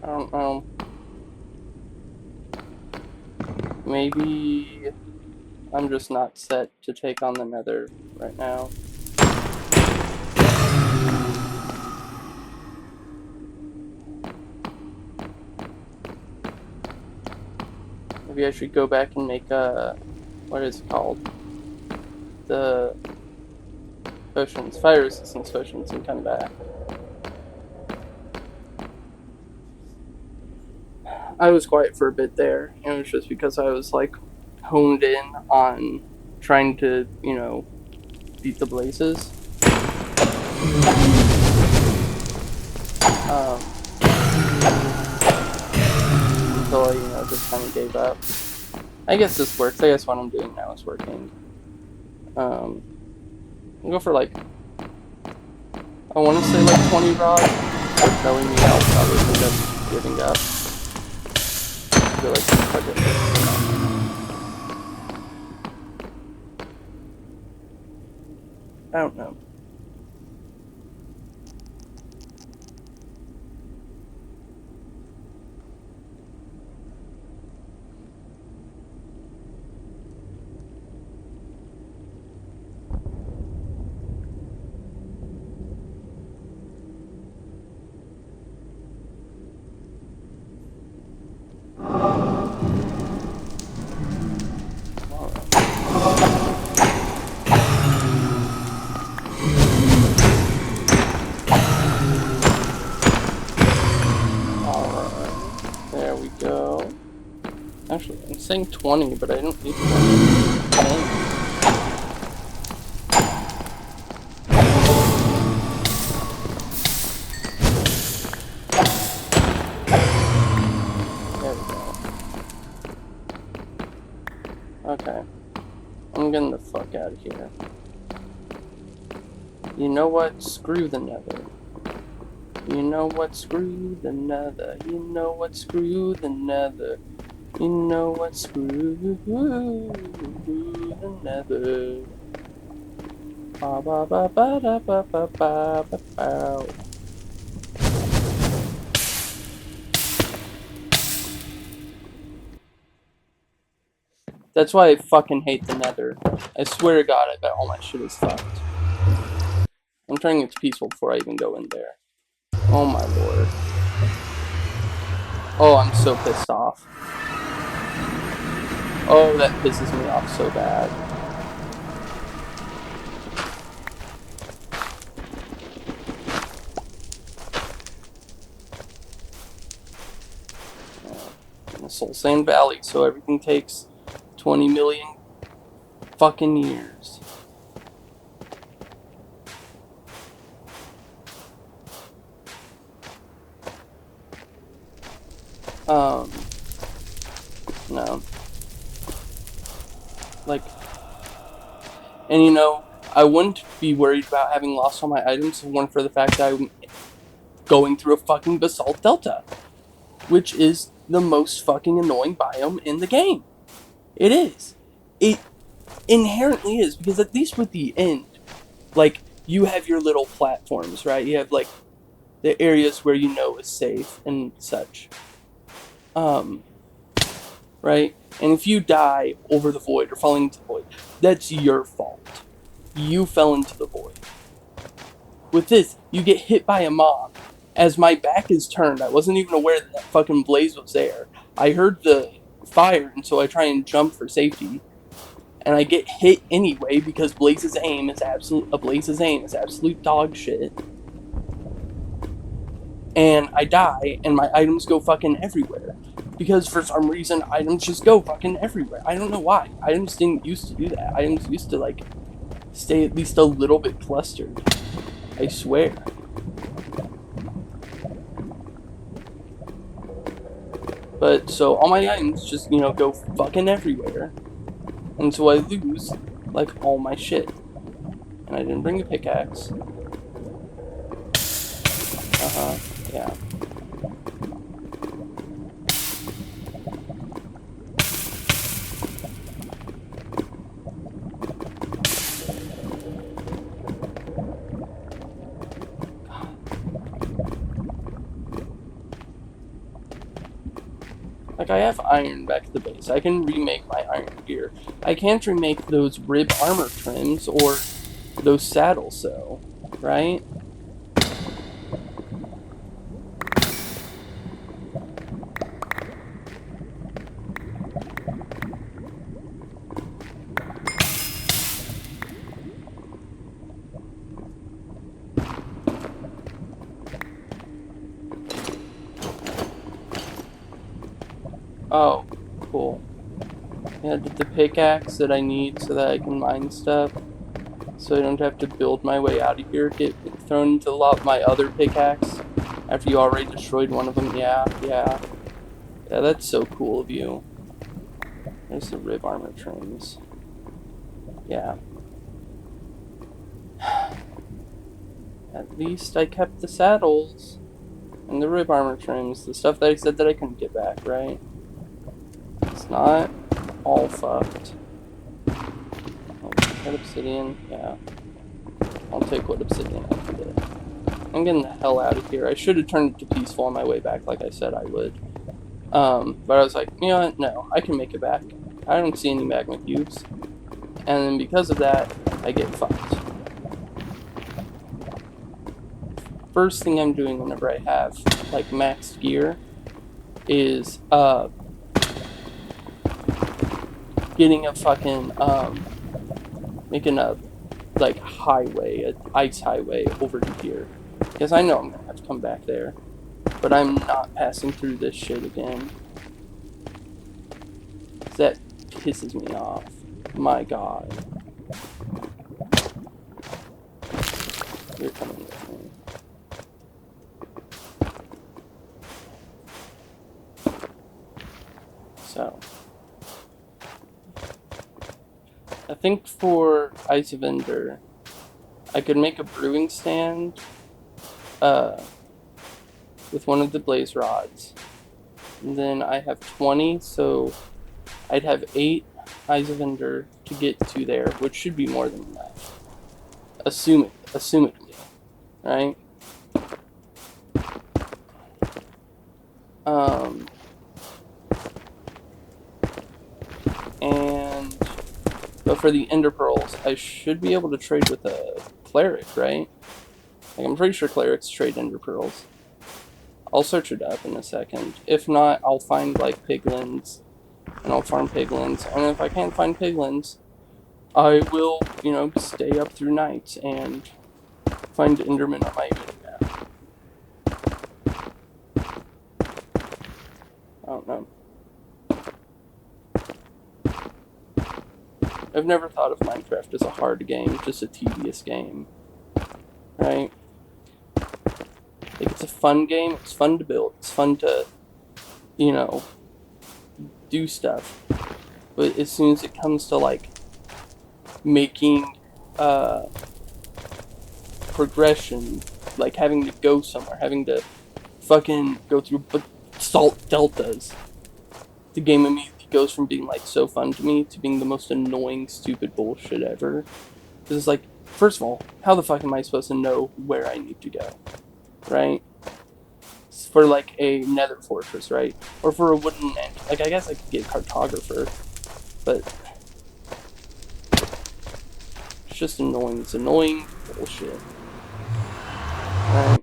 Speaker 1: I don't know. Maybe I'm just not set to take on the Nether right now. Maybe I should go back and make what is it called? The potions, fire resistance potions, and come back. I was quiet for a bit there, and it was just because I was like honed in on trying to, beat the blazes. Until I, just kind of gave up. I guess this works. I guess what I'm doing now is working. I'll go for like, I want to say like 20 rods. But knowing me, I'll probably end up giving up. I feel like fuck it. I don't know. Actually, I'm saying 20, but I don't need 20. There we go. Okay. I'm getting the fuck out of here. You know what? Screw the nether. You know what? Screw the nether. You know what? Screw the nether. You know what? Screw the nether. Ba ba ba ba da ba ba ba ba ba. That's why I fucking hate the nether. I swear to God, I bet all my shit is fucked. I'm trying it peaceful before I even go in there. Oh my lord. Oh, I'm so pissed off. Oh, that pisses me off so bad. In the Soul Sand Valley, so everything takes 20 million fucking years. No. Like, and you know, I wouldn't be worried about having lost all my items if it weren't for the fact that I'm going through a fucking basalt delta, which is the most fucking annoying biome in the game. It is. It inherently is, because at least with the end, like, you have your little platforms, right? You have, like, the areas where you know is safe and such. Right? And if you die over the void or falling into the void, that's your fault. You fell into the void. With this, you get hit by a mob. As my back is turned, I wasn't even aware that fucking blaze was there. I heard the fire, and so I try and jump for safety. And I get hit anyway because Blaze's aim is absolute dog shit. And I die, and my items go fucking everywhere. Because for some reason, items just go fucking everywhere. I don't know why. Items didn't used to do that. Items used to, like, stay at least a little bit clustered. I swear. But, so, all my items just, you know, go fucking everywhere. And so I lose, like, all my shit. And I didn't bring a pickaxe. Yeah. Like, I have iron back at the base. I can remake my iron gear. I can't remake those rib armor trims or those saddles, though. Right? Oh, cool. Yeah, the pickaxe that I need so that I can mine stuff. So I don't have to build my way out of here, get thrown into the lot of my other pickaxe after you already destroyed one of them. Yeah. Yeah, that's so cool of you. There's the rib armor trims. Yeah. At least I kept the saddles and the rib armor trims, the stuff that I said that I couldn't get back, right? It's not all fucked. Oh, that obsidian, yeah. I'll take what obsidian I can get. I'm getting the hell out of here. I should have turned it to peaceful on my way back like I said I would. But I was like, you know what? No, I can make it back. I don't see any magma cubes. And then because of that, I get fucked. First thing I'm doing whenever I have, like, maxed gear is, getting a fucking, making a, like, highway, an ice highway over to here. Because I know I'm gonna have to come back there. But I'm not passing through this shit again. That pisses me off. My god. You're coming with me. So. I think for Ice of Ender, I could make a brewing stand with one of the blaze rods. And then I have 20, so I'd have 8 Eyes of Ender to get to there, which should be more than enough. Assumedly, right? And but for the Ender Pearls, I should be able to trade with a cleric, right? Like, I'm pretty sure clerics trade Ender Pearls. I'll search it up in a second. If not, I'll find like piglins, and I'll farm piglins. And if I can't find piglins, I will, stay up through night and find Enderman on my map. I don't know. I've never thought of Minecraft as a hard game, just a tedious game, right? Like, it's a fun game, it's fun to build, it's fun to, do stuff. But as soon as it comes to, like, making progression, like having to go somewhere, having to fucking go through salt deltas, the game immediately goes from being, like, so fun to me to being the most annoying, stupid bullshit ever. Because it's like, first of all, how the fuck am I supposed to know where I need to go, right? For, like, a nether fortress, right? Or for a wooden end. Like, I guess I could get a cartographer, but it's just annoying. It's annoying bullshit. Right?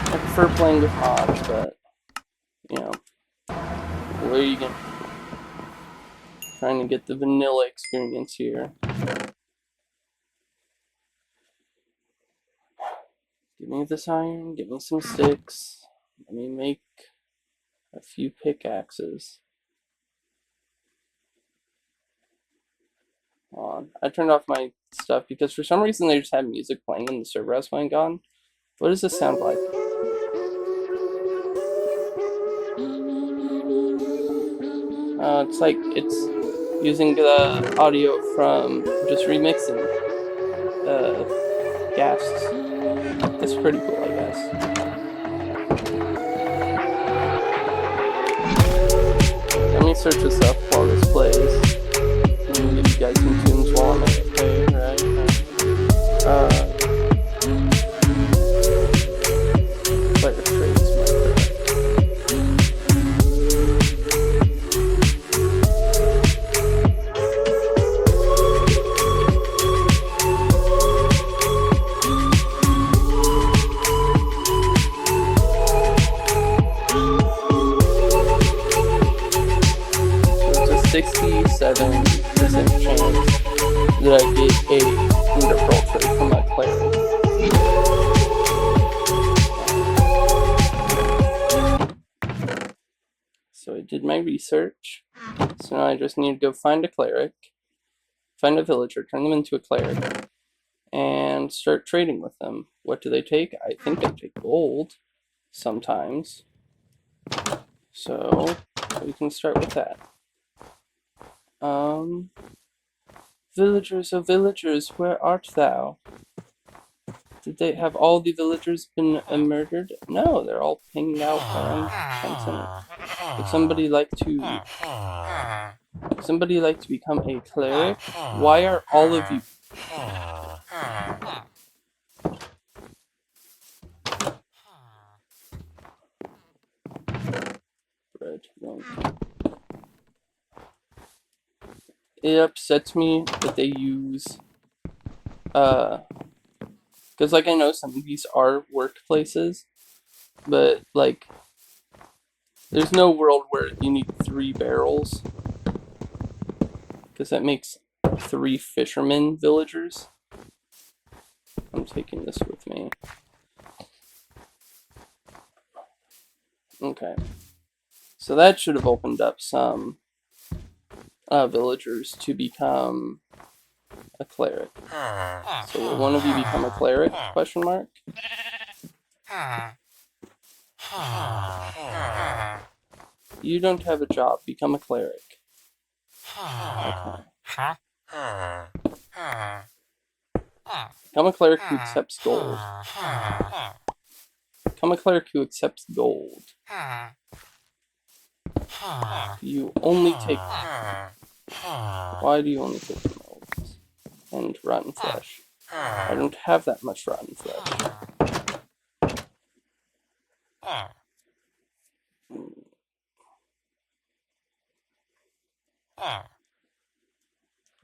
Speaker 1: I prefer playing with mods, but, what are you gonna do? Trying to get the vanilla experience here. Give me this iron, give me some sticks. Let me make a few pickaxes. Hold on. I turned off my stuff because for some reason they just had music playing and the server has went gone. What does this sound like? It's like it's using the audio from just remixing ghasts. It's pretty cool, I guess. Let me search this up while this plays. Let me give you guys some tunes while I'm AFK, right? Player traits, Minecraft. There's a 67% chance that I get a Ender Pearl trait from my cleric. So I did my research. So now I just need to go find a cleric, find a villager, turn them into a cleric, and start trading with them. What do they take? I think they take gold sometimes. So we can start with that. Villagers, oh villagers, where art thou? Did they have all the villagers been murdered? No, they're all hanging out wearing tents in it. Would somebody like to become a cleric? Why are all of you? Bread. It upsets me that they use because, like, I know some of these are workplaces, but, like, there's no world where you need 3 barrels, because that makes 3 fishermen villagers. I'm taking this with me. Okay. So that should have opened up some villagers to become a cleric. So will one of you become a cleric? Question mark. You don't have a job. Become a cleric. Okay. Become a cleric who accepts gold. Become a cleric who accepts gold. You only take... Why do you only take emeralds? And rotten flesh. I don't have that much rotten flesh.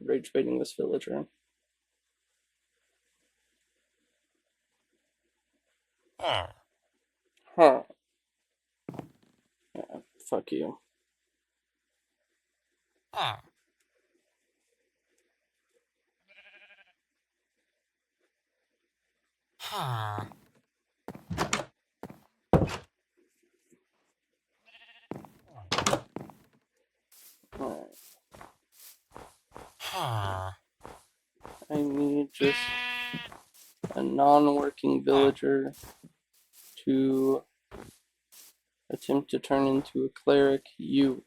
Speaker 1: Rage baiting this villager. Huh. Yeah, fuck you. Alright. I need just a non-working villager to attempt to turn into a cleric. You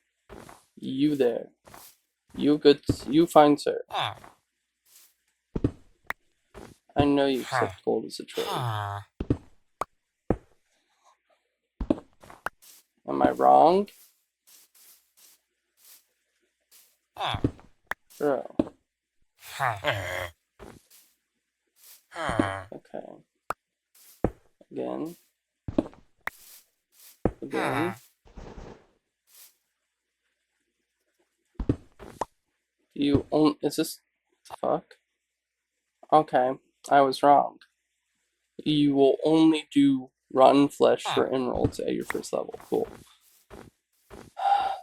Speaker 1: there. You fine sir. I know you accept gold as a trade. Am I wrong? Bro. Okay. Again. You own... Is this... Fuck. Okay. I was wrong. You will only do rotten flesh for emeralds at your first level. Cool.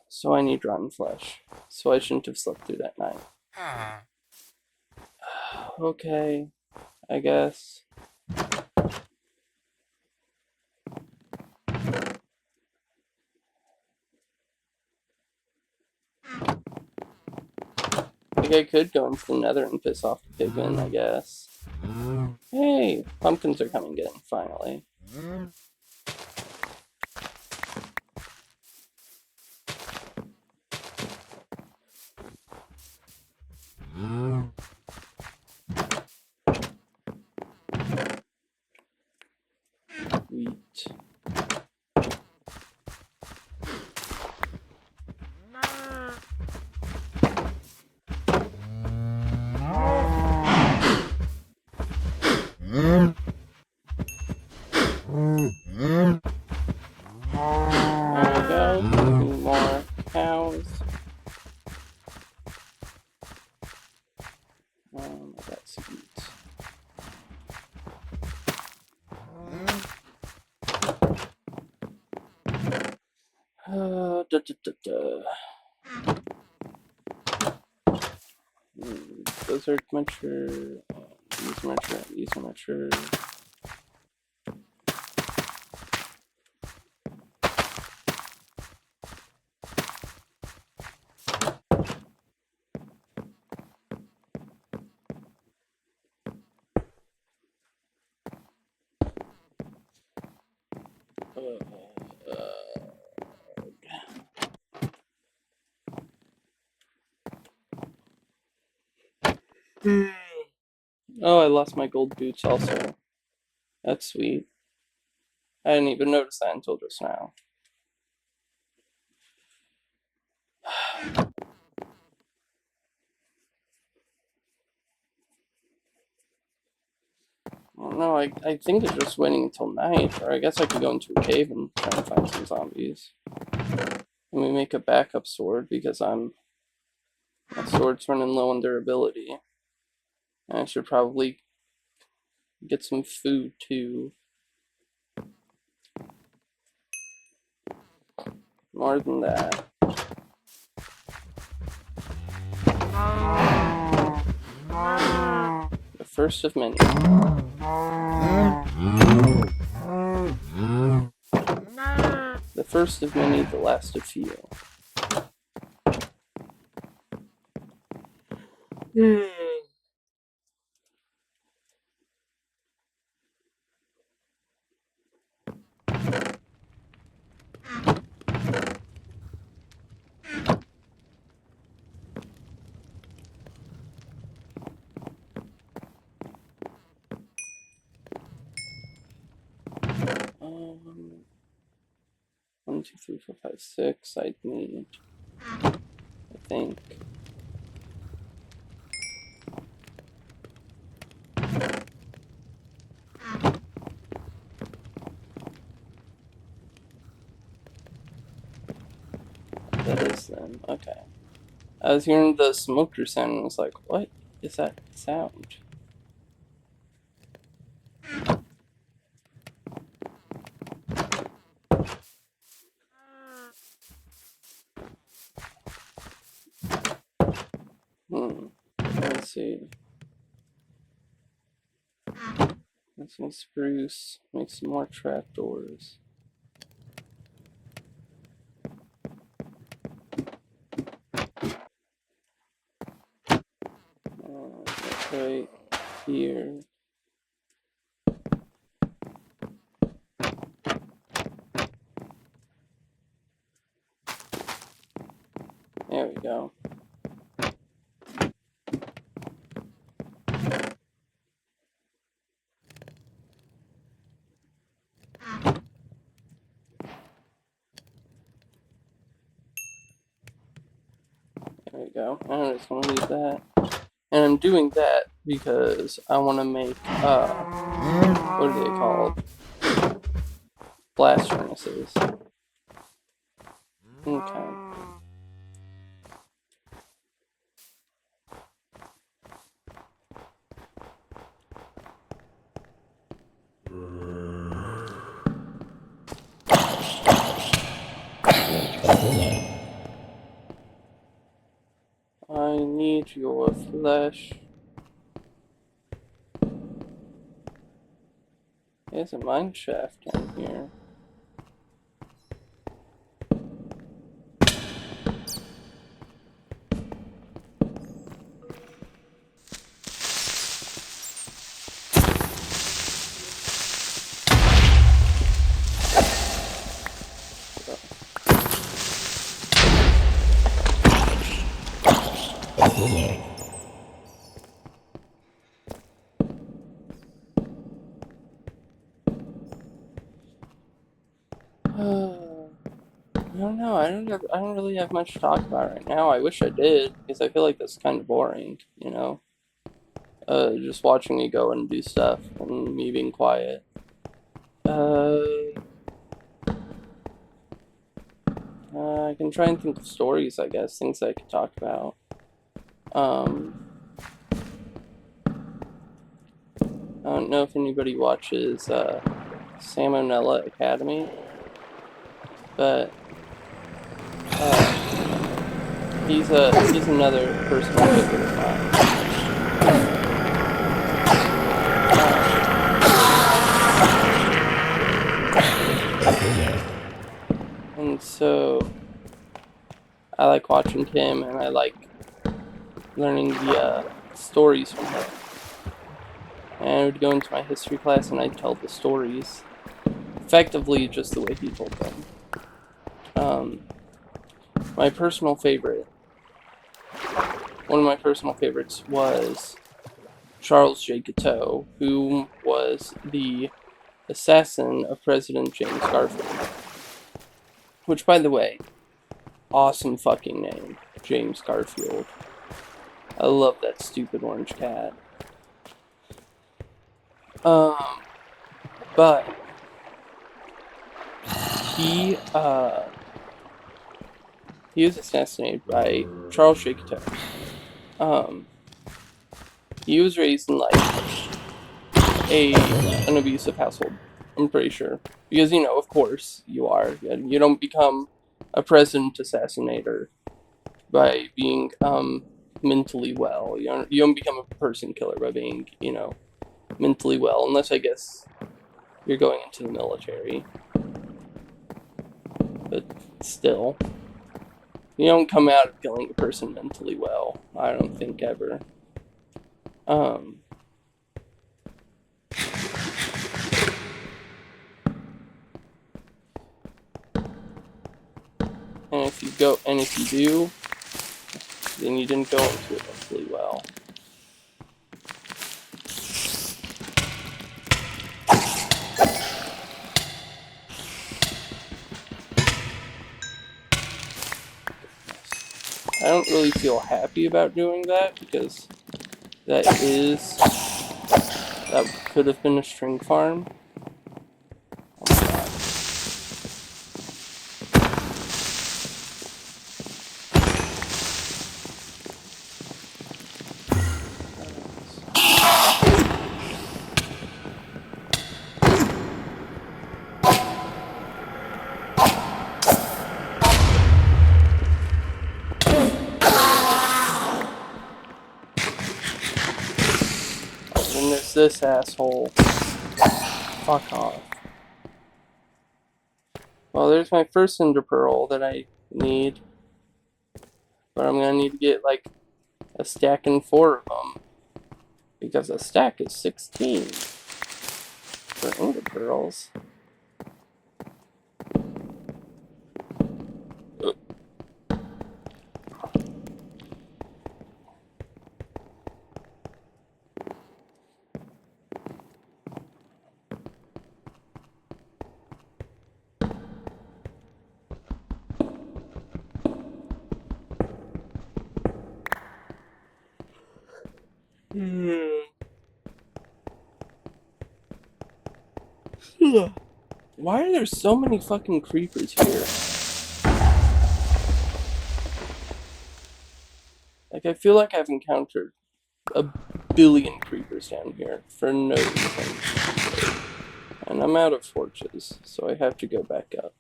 Speaker 1: So I need rotten flesh. So I shouldn't have slept through that night. Okay. I guess. Like I could go into the nether and piss off the pigmen, I guess. Hey! Pumpkins are coming in, finally. Wheat. There we go. 2 more cows. I got some wheat. Those are mature. These are mature. These are mature. Oh, I lost my gold boots also. That's sweet. I didn't even notice that until just now. No, I think it's just waiting until night, or I guess I could go into a cave and try and find some zombies. Let me make a backup sword because my sword's running low on durability. And I should probably get some food too. More than that. The first of many. The first of many, the last of few. 1, 2, 3, 4, 5, 6. I'd need, I think. That is them. Okay. I was hearing the smoker sound and was like, what is that sound? Let's see. Make some spruce. Make some more trapdoors. Right here. There we go. There we go. I just want to leave that. And I'm doing that because I want to make, what are they called? Blast furnaces. Okay. I need your flesh. There's a mine shaft down here. I don't know. I don't really have much to talk about right now. I wish I did, because I feel like that's kind of boring, you know? Just watching me go and do stuff and me being quiet. I can try and think of stories, I guess, things I could talk about. I don't know if anybody watches Salmonella Academy, but he's another personal favorite of mine. And so I like watching him, and I like learning the stories from him. And I would go into my history class and I'd tell the stories effectively just the way he told them. My personal favorite, one of my personal favorites was Charles J. Guiteau, who was the assassin of President James Garfield. Which, by the way, awesome fucking name, James Garfield. I love that stupid orange cat. But he was assassinated by Charles J. Guiteau. He was raised in like an abusive household. I'm pretty sure, because you know, of course, you are. You don't become a president assassinator by being mentally well. You don't become a person killer by being, you know, mentally well, unless I guess you're going into the military. But still, you don't come out of killing a person mentally well. I don't think ever. And if you do, then you didn't go into it mentally well. I don't really feel happy about doing that because that could have been a string farm. Oh my god. Oh, then there's this asshole. Fuck off. Well, there's my first ender pearl that I need. But I'm gonna need to get like a stack and 4 of them. Because a stack is 16 for ender pearls. Why are there so many fucking creepers here? Like, I feel like I've encountered a billion creepers down here for no reason. And I'm out of torches, so I have to go back up.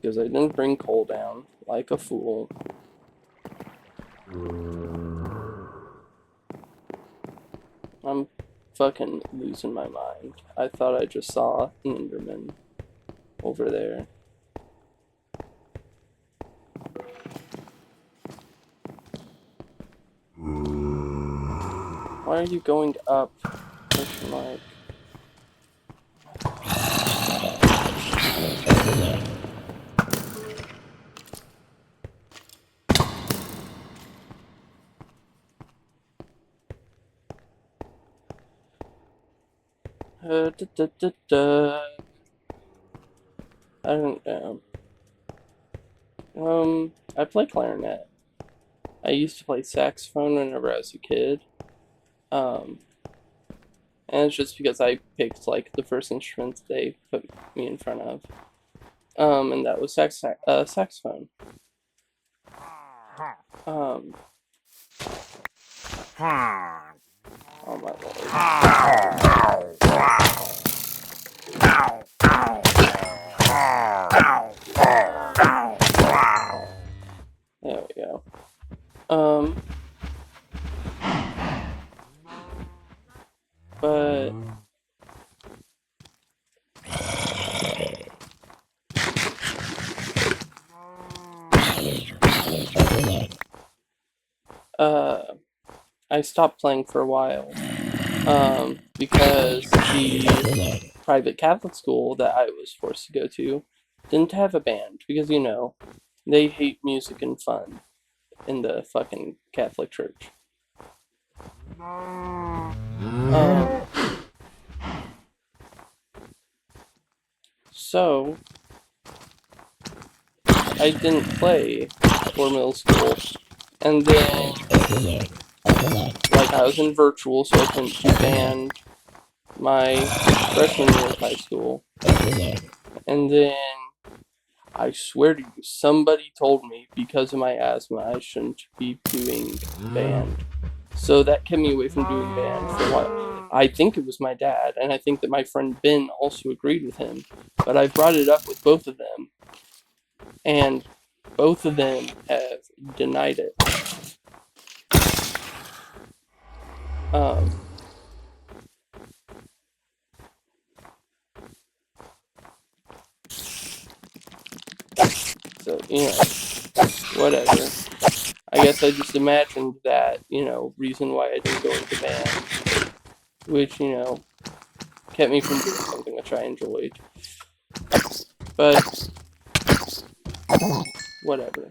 Speaker 1: Because I didn't bring coal down, like a fool. I'm fucking losing my mind. I thought I just saw an Enderman over there. Why are you going up? Question mark. Da, da, da, da. I don't know. I play clarinet. I used to play saxophone whenever I was a kid. Um, and it's just because I picked like the first instrument they put me in front of. And that was saxophone. Um, oh my lord. There we go. But I stopped playing for a while. Because the private Catholic school that I was forced to go to didn't have a band because you know they hate music and fun in the fucking Catholic Church. So I didn't play for middle school, and then like I was in virtual, so I couldn't do band my freshman year of high school, and then I swear to you, somebody told me because of my asthma I shouldn't be doing band. So that kept me away from doing band for a while. I think it was my dad, and I think that my friend Ben also agreed with him. But I brought it up with both of them, and both of them have denied it. So, you know, whatever. I guess I just imagined that, you know, reason why I didn't go into band, which, you know, kept me from doing something which I enjoyed. But, whatever.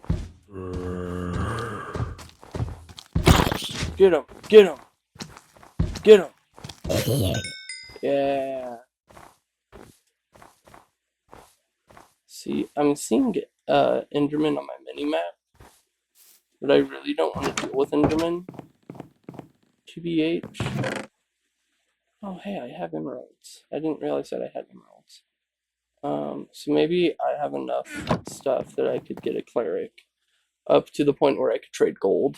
Speaker 1: Get him! Get him! Get him! Yeah. See, I'm seeing Enderman on my mini map, But I really don't want to deal with Enderman. TBH. Oh, hey, I have emeralds. I didn't realize that I had emeralds. So maybe I have enough stuff that I could get a cleric up to the point where I could trade gold.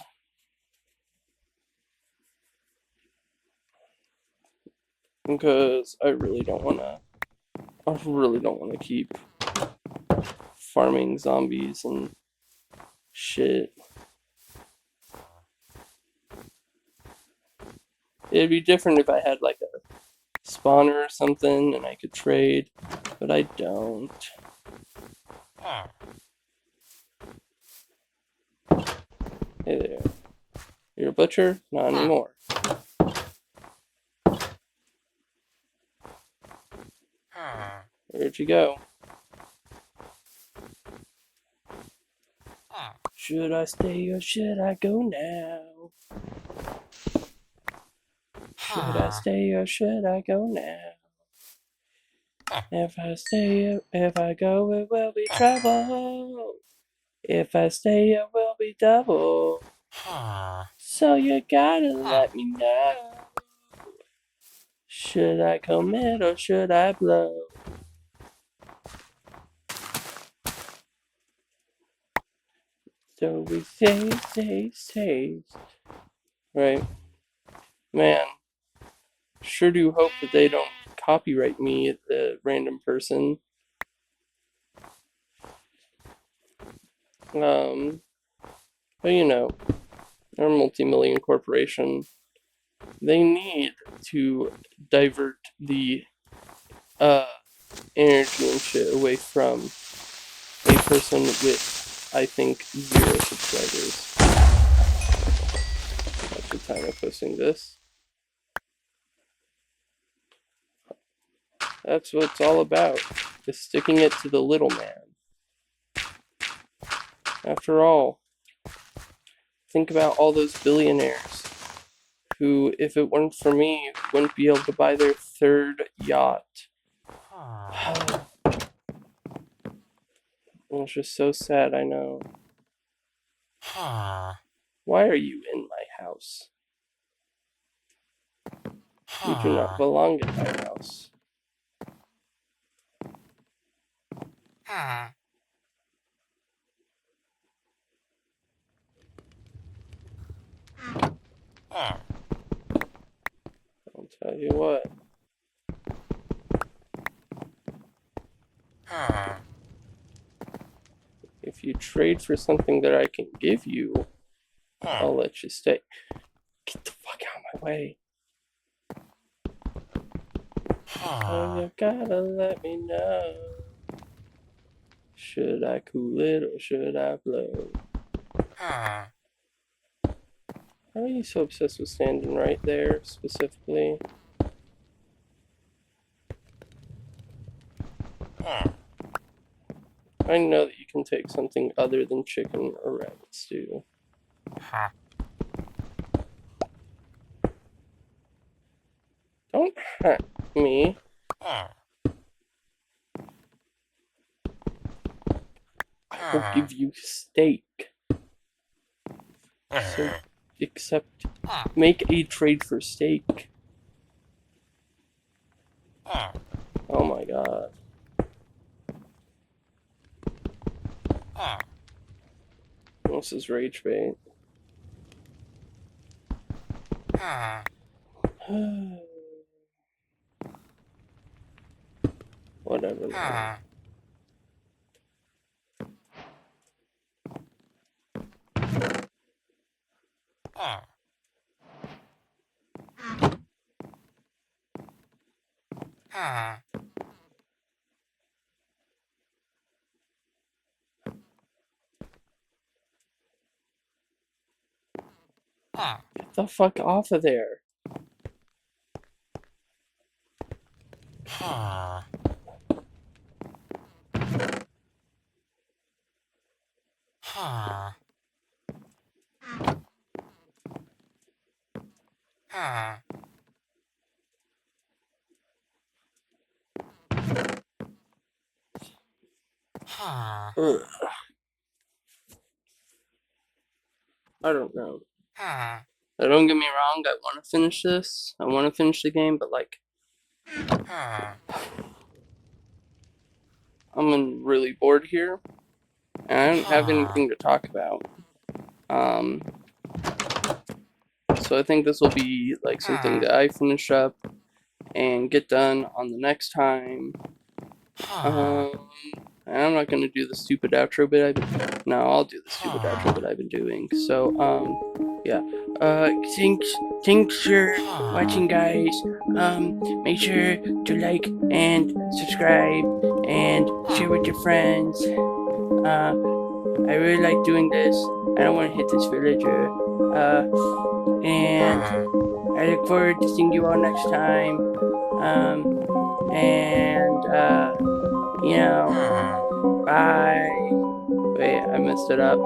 Speaker 1: Because I really don't want to keep farming zombies and shit. It'd be different if I had like a spawner or something and I could trade, but I don't. Hey there. You're a butcher? Not anymore. Where'd you go? Should I stay or should I go now? Should I stay or should I go now? If I stay, if I go, it will be trouble. If I stay, it will be double. So you gotta let me know. Should I commit or should I blow? So we say. Right. Man, sure do hope that they don't copyright me, the random person. But you know, they're a multi-million corporation. They need to divert the energy and shit away from a person with, I think, 0 subscribers. That's the time of posting this. That's what it's all about, is sticking it to the little man. After all, think about all those billionaires who, if it weren't for me, wouldn't be able to buy their 3rd yacht. It's just so sad, I know. Why are you in my house? You do not belong in my house. I'll tell you what. If you trade for something that I can give you, I'll let you stay. Get the fuck out of my way. Oh, you gotta let me know. Should I cool it or should I blow? Why are you so obsessed with standing right there, specifically? I know that you can take something other than chicken or rabbit stew. Don't hurt me. I will give you steak. So, make a trade for steak. Oh my god. This is rage bait. Whatever, man. Get the fuck off of there. Ugh. I don't know. Don't get me wrong, I want to finish this. I want to finish the game, but like, I'm really bored here, and I don't have anything to talk about. Um, so I think this will be like something that I finish up and get done on the next time. Um, and I'm not gonna do the stupid outro bit. No, I'll do the stupid outro bit I've been doing. So, yeah. Thanks, thanks for watching, guys. Make sure to like and subscribe and share with your friends. I really like doing this. I don't want to hit this villager. And I look forward to seeing you all next time. And you know, bye. Wait, I messed it up.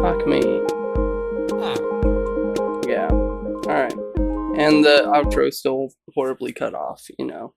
Speaker 1: Fuck me. Yeah. Alright. And the outro still horribly cut off, you know.